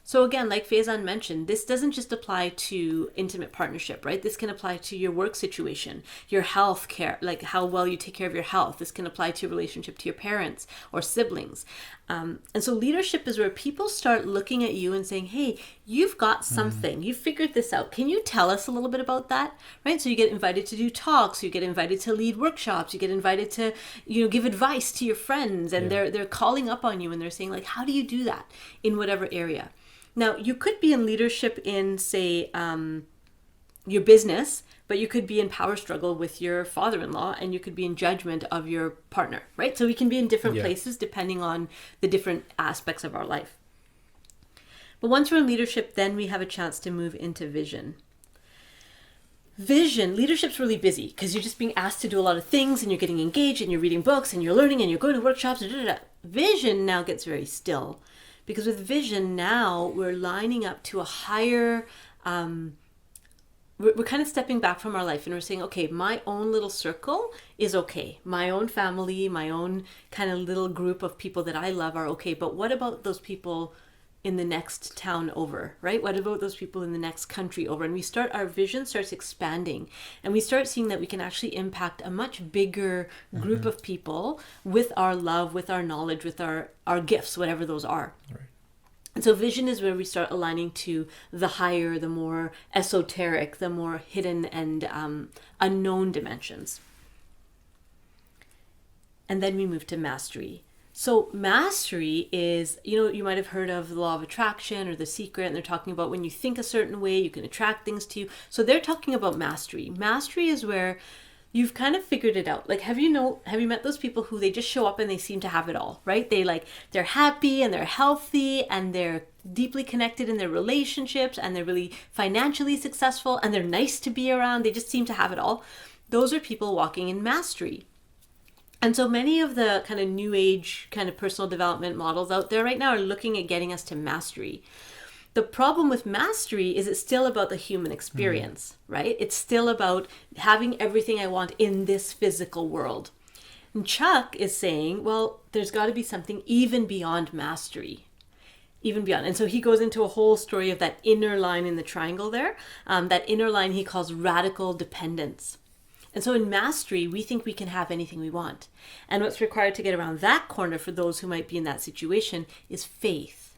So again, like Faizan mentioned, this doesn't just apply to intimate partnership, right? This can apply to your work situation, your health care, like how well you take care of your health. This can apply to your relationship to your parents or siblings. And so leadership is where people start looking at you and saying, hey, you've got something, you figured this out. Can you tell us a little bit about that? Right? So you get invited to do talks, you get invited to lead workshops, you get invited to, give advice to your friends, and they're calling up on you and they're saying like, how do you do that in whatever area? Now, you could be in leadership in, say, your business, but you could be in power struggle with your father-in-law, and you could be in judgment of your partner, right? So we can be in different places depending on the different aspects of our life. But once we're in leadership, then we have a chance to move into vision. Leadership's really busy because you're just being asked to do a lot of things, and you're getting engaged, and you're reading books, and you're learning, and you're going to workshops. Vision now gets very still. Because with vision now, we're lining up to a higher, we're kind of stepping back from our life, and we're saying, okay, my own little circle is okay. My own family, my own kind of little group of people that I love are okay. But what about those people in the next town over, right? What about those people in the next country over? And our vision starts expanding, and we start seeing that we can actually impact a much bigger group of people with our love, with our knowledge, with our gifts, whatever those are. Right. And so vision is where we start aligning to the higher, the more esoteric, the more hidden and unknown dimensions. And then we move to mastery. So mastery is, you might have heard of the law of attraction or The Secret, and they're talking about when you think a certain way, you can attract things to you. So they're talking about mastery. Mastery is where you've kind of figured it out. Like, have you met those people who they just show up and they seem to have it all, right? They're happy and they're healthy and they're deeply connected in their relationships and they're really financially successful and they're nice to be around. They just seem to have it all. Those are people walking in mastery. And so many of the kind of new age kind of personal development models out there right now are looking at getting us to mastery. The problem with mastery is it's still about the human experience, right? It's still about having everything I want in this physical world. And Chuck is saying, well, there's got to be something even beyond mastery, even beyond. And so he goes into a whole story of that inner line in the triangle there. That inner line he calls radical dependence. And so in mastery, we think we can have anything we want. And what's required to get around that corner for those who might be in that situation is faith,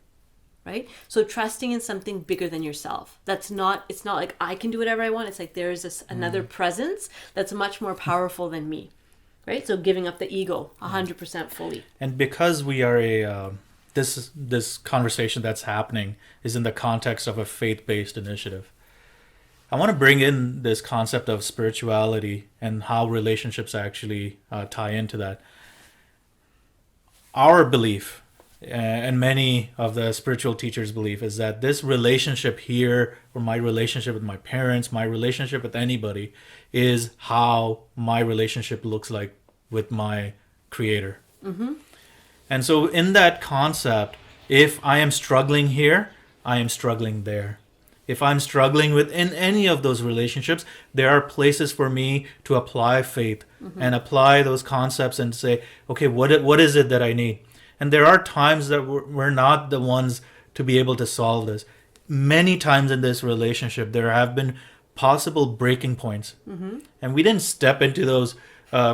right? So trusting in something bigger than yourself. It's not like I can do whatever I want. It's like there is another presence that's much more powerful than me, right? So giving up the ego 100% fully. And because we are this conversation that's happening is in the context of a faith-based initiative, I want to bring in this concept of spirituality and how relationships actually tie into that. Our belief, and many of the spiritual teachers' belief, is that this relationship here, or my relationship with my parents, my relationship with anybody, is how my relationship looks like with my creator. Mm-hmm. And so in that concept, If I am struggling here, I am struggling there. If I'm struggling within any of those relationships, there are places for me to apply faith and apply those concepts and say, okay, what is it that I need? And there are times that we're not the ones to be able to solve this. Many times in this relationship, there have been possible breaking points. And we didn't step into those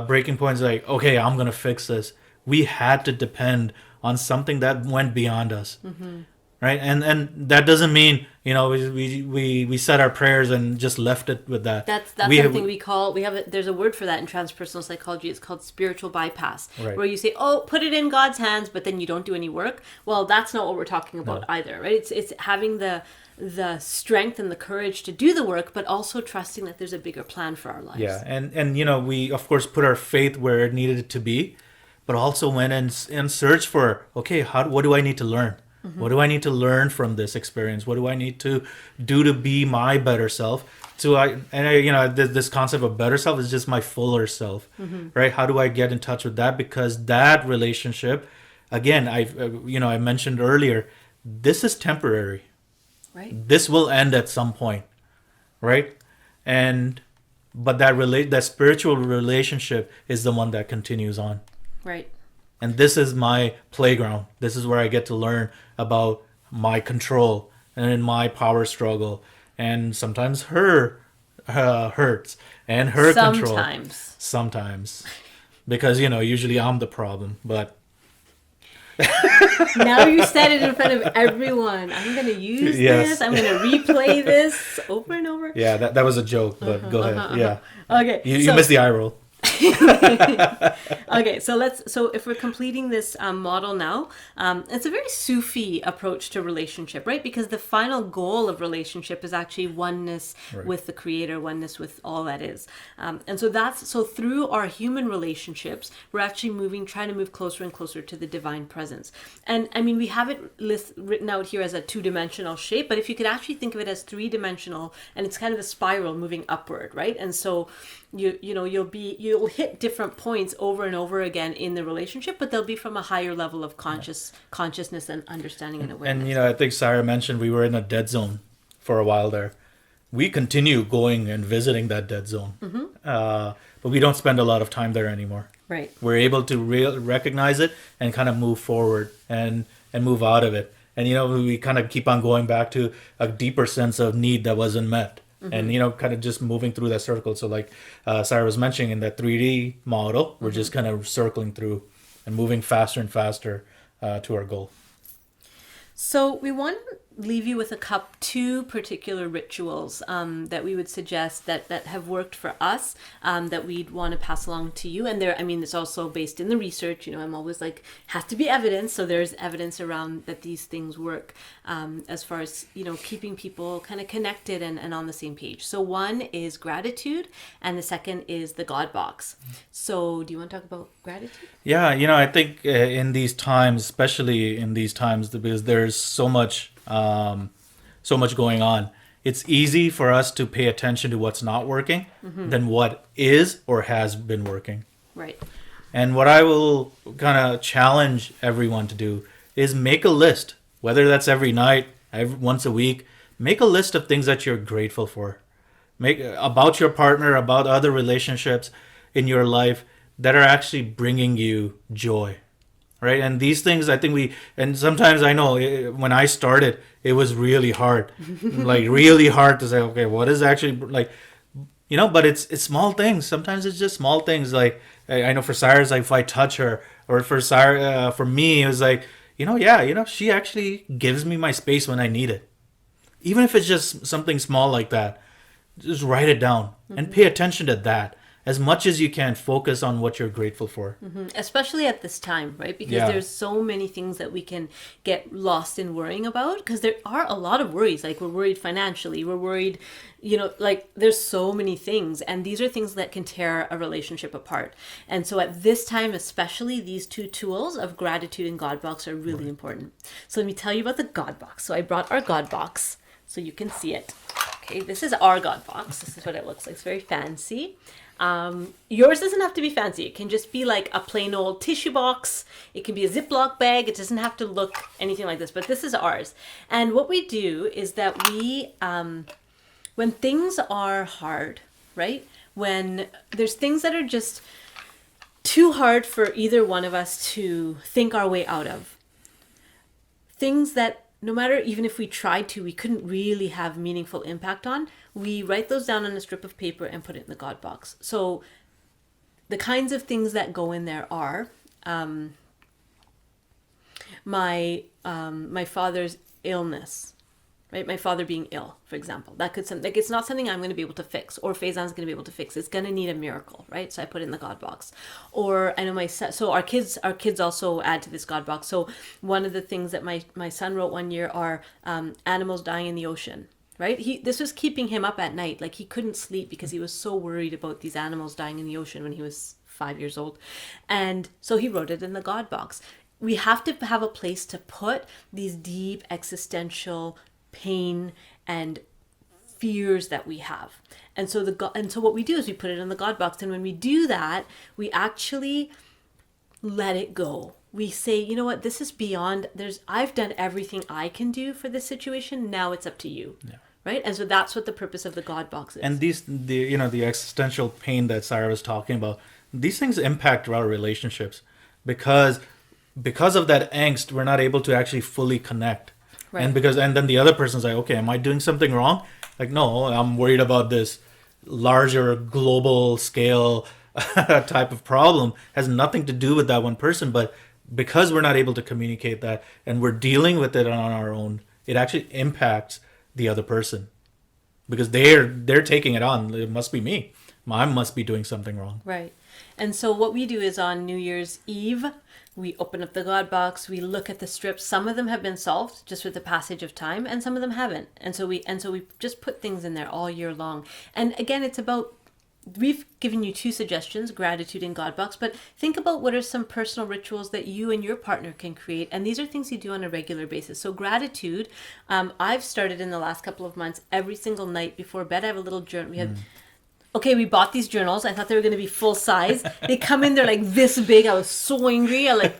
breaking points like, okay, I'm going to fix this. We had to depend on something that went beyond us. Right. And that doesn't mean, we said our prayers and just left it with that. That's something we call, there's a word for that in transpersonal psychology. It's called spiritual bypass, Right. where you say, oh, put it in God's hands, but then you don't do any work. Well, that's not what we're talking about either, right? It's having the strength and the courage to do the work, but also trusting that there's a bigger plan for our lives. Yeah. And we, of course, put our faith where it needed it to be, but also went and searched for, okay, what do I need to learn? What do I need to learn from this experience? What do I need to do to be my better self? This concept of better self is just my fuller self, right? How do I get in touch with that? Because that relationship, again, I mentioned earlier, this is temporary. Right. This will end at some point, right? But that spiritual relationship is the one that continues on. Right. And this is my playground. This is where I get to learn about my control and my power struggle, and sometimes her hurts and her control. Sometimes, because usually I'm the problem. But now you said it in front of everyone. I'm going to use this. I'm going to replay this over and over. Yeah, that was a joke. But go ahead. Yeah. Okay. You missed the eye roll. Okay, so if we're completing this model now, it's a very Sufi approach to relationship, right? Because the final goal of relationship is actually oneness with the Creator, oneness with all that is. And so through our human relationships, we're actually trying to move closer and closer to the divine presence. And I mean, we have it written out here as a 2-dimensional shape, but if you could actually think of it as 3-dimensional, and it's kind of a spiral moving upward, right? And so you'll hit different points over and over again in the relationship, but they'll be from a higher level of consciousness and understanding and awareness. And I think Sarah mentioned we were in a dead zone for a while there. We continue going and visiting that dead zone, but we don't spend a lot of time there anymore. Right. We're able to recognize it and kind of move forward and move out of it. And we kind of keep on going back to a deeper sense of need that wasn't met. And kind of just moving through that circle. So like Sarah was mentioning, in that 3D model, we're just kind of circling through and moving faster and faster to our goal. So we want to leave you with two particular rituals that we would suggest that have worked for us, that we'd want to pass along to you. And it's also based in the research. I'm always like, has to be evidence. So there's evidence around that these things work as far as, keeping people kind of connected and on the same page. So one is gratitude, and the second is the God box. So do you want to talk about gratitude? Yeah, I think in these times, especially in these times, because there's so much going on, it's easy for us to pay attention to what's not working than what is or has been working. Right. And what I will kind of challenge everyone to do is make a list, whether that's every night, once a week. Make a list of things that you're grateful for. Make about your partner, about other relationships in your life that are actually bringing you joy. Right. And these things, I think and sometimes I know when I started, it was really hard, like really hard to say, okay, what is actually but it's small things. Sometimes it's just small things. Like I know for Cyrus, like if I touch her, or for Cyrus, for me, it was like, she actually gives me my space when I need it. Even if it's just something small like that, just write it down and pay attention to that. As much as you can, focus on what you're grateful for. Especially at this time, right? Because there's so many things that we can get lost in worrying about, because there are a lot of worries. Like, we're worried financially, we're worried, there's so many things. And these are things that can tear a relationship apart. And so at this time, especially, these two tools of gratitude and God box are really important. So let me tell you about the God box. So I brought our God box so you can see it. Okay, this is our God box. This is what it looks like. It's very fancy. Yours doesn't have to be fancy. It can just be like a plain old tissue box. It can be a Ziploc bag. It doesn't have to look anything like this, but this is ours. And what we do is that we, when things are hard, right? When there's things that are just too hard for either one of us to think our way out of, things that no matter, even if we tried to, we couldn't really have meaningful impact on, we write those down on a strip of paper and put it in the God box. So the kinds of things that go in there are my father's illness, right? My father being ill, for example. That could like it's not something I'm going to be able to fix, or Faizan's going to be able to fix. It's going to need a miracle, right? So I put it in the God box. Or I know so our kids also add to this God box. So one of the things that my son wrote one year are animals dying in the ocean. Right? This was keeping him up at night. Like he couldn't sleep because he was so worried about these animals dying in the ocean when he was 5 years old. And so he wrote it in the God box. We have to have a place to put these deep existential pain and fears that we have. And so what we do is we put it in the God box. And when we do that, we actually let it go. We say, you know what, this is beyond, I've done everything I can do for this situation. Now it's up to you. Yeah. Right? And so that's what the purpose of the God box is. And the existential pain that Sarah was talking about, these things impact our relationships because of that angst, we're not able to actually fully connect. Right. And then the other person's like, okay, am I doing something wrong? Like, no, I'm worried about this larger global scale type of problem. Has nothing to do with that one person, but because we're not able to communicate that and we're dealing with it on our own, it actually impacts the other person because they're taking it on. It must be me. I must be doing something wrong. Right. And so what we do is on New Year's Eve, we open up the God box, we look at the strips. Some of them have been solved just with the passage of time, and some of them haven't. And so we just put things in there all year long. And again, it's about, we've given you 2 suggestions, gratitude and God box, but think about what are some personal rituals that you and your partner can create. And these are things you do on a regular basis. So gratitude, I've started in the last couple of months, every single night before bed, I have a little journal. We bought these journals. I thought they were going to be full size. They come in, they're like this big. I was so angry. I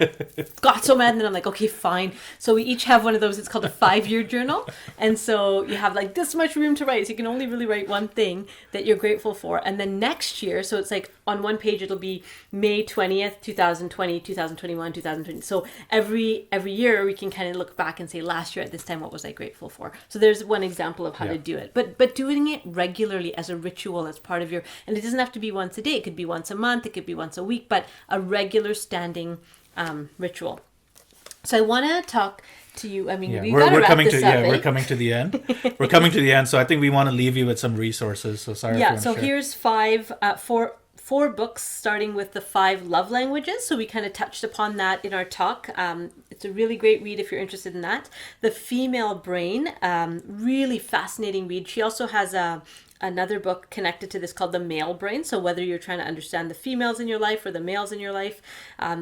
got so mad. And then I'm like, okay, fine. So we each have one of those. It's called a 5-year journal. And so you have like this much room to write. So you can only really write one thing that you're grateful for. And then next year, so it's like on one page, it'll be May 20th, 2020, 2021, 2020. So every year we can kind of look back and say, last year at this time, what was I grateful for? So there's one example of how to do it. But doing it regularly as a ritual, as part of your, and it doesn't have to be once a day. It could be once a month. It could be once a week, but a regular standing ritual. So I want to talk to you. I mean, we're coming to we're coming to the end. We're coming to the end. So I think we want to leave you with some resources. So sorry. Yeah. So here's 4 books, starting with the 5 love languages. So we kind of touched upon that in our talk. It's a really great read if you're interested in that. The Female Brain, really fascinating read. She also has another book connected to this called The Male Brain. So whether you're trying to understand the females in your life or the males in your life,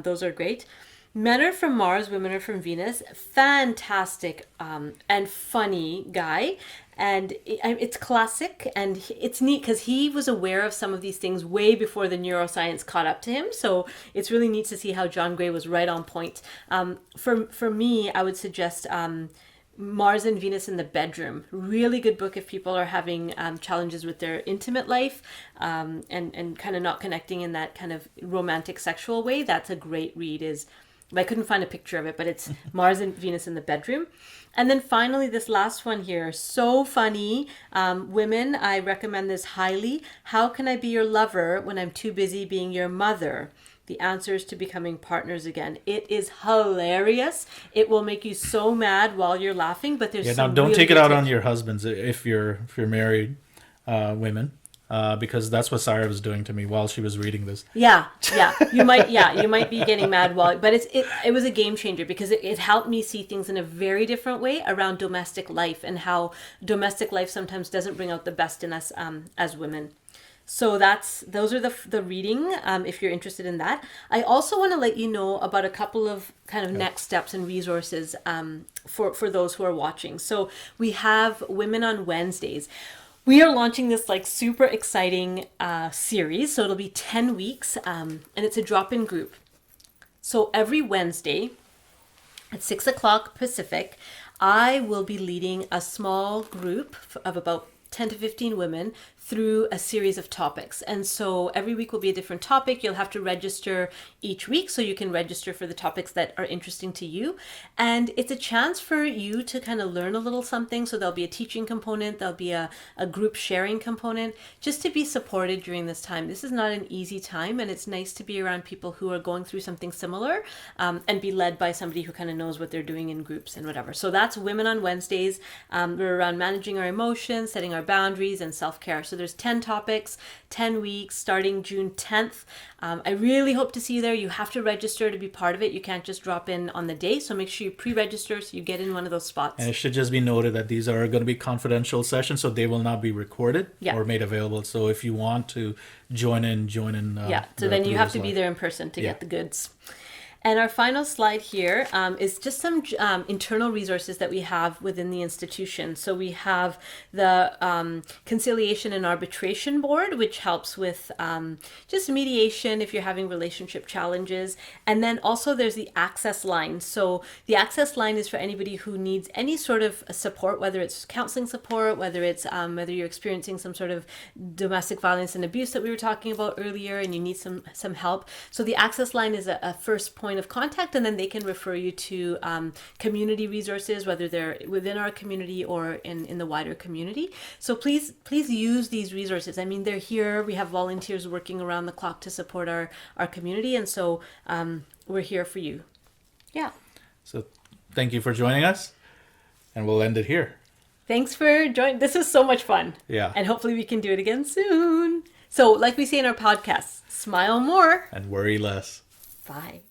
those are great. Men Are From Mars, Women Are From Venus. Fantastic and funny guy. And it's classic, and it's neat because he was aware of some of these things way before the neuroscience caught up to him. So it's really neat to see how John Gray was right on point. For me, I would suggest Mars and Venus in the Bedroom. Really good book if people are having challenges with their intimate life and kind of not connecting in that kind of romantic sexual way. That's a great read. I couldn't find a picture of it, but it's Mars and Venus in the Bedroom. And then finally, this last one here, so funny. Women, I recommend this highly. How Can I Be Your Lover When I'm Too Busy Being Your Mother? The Answers to Becoming Partners Again. It is hilarious. It will make you so mad while you're laughing, but there's now don't take it out on your husbands if you're married women. Because that's what Sarah was doing to me while she was reading this. Yeah. You might be getting mad but it was a game changer because it helped me see things in a very different way around domestic life and how domestic life sometimes doesn't bring out the best in us as women. So those are the reading if you're interested in that. I also want to let you know about a couple of kind of next steps and resources for those who are watching. So we have Women on Wednesdays. We are launching this like super exciting series. So it'll be 10 weeks and it's a drop-in group. So every Wednesday at 6 o'clock Pacific, I will be leading a small group of about 10 to 15 women through a series of topics. And so every week will be a different topic. You'll have to register each week, so you can register for the topics that are interesting to you. And it's a chance for you to kind of learn a little something. So there'll be a teaching component, there'll be a group sharing component, just to be supported during this time. This is not an easy time, and it's nice to be around people who are going through something similar, and be led by somebody who kind of knows what they're doing in groups and whatever. So that's Women on Wednesdays. We're around managing our emotions, setting our boundaries, and self-care. So there's 10 topics, 10 weeks, starting June 10th. I really hope to see you there. You have to register to be part of it. You can't just drop in on the day. So make sure you pre-register so you get in one of those spots. And it should just be noted that these are going to be confidential sessions, so they will not be recorded or made available. So if you want to join in. So then you have to be there in person to get the goods. And our final slide here is just some internal resources that we have within the institution. So we have the Conciliation and Arbitration Board, which helps with just mediation if you're having relationship challenges. And then also there's the Access Line. So the Access Line is for anybody who needs any sort of support, whether it's counseling support, whether it's whether you're experiencing some sort of domestic violence and abuse that we were talking about earlier and you need some help. So the Access Line is a first point of contact, and then they can refer you to community resources, whether they're within our community or in the wider community. So please use these resources. I mean, they're here. We have volunteers working around the clock to support our community, and so we're here for you. Yeah. So thank you for joining us, and we'll end it here. Thanks for joining. This was so much fun. Yeah. And hopefully we can do it again soon. So like we say in our podcast, smile more and worry less. Bye.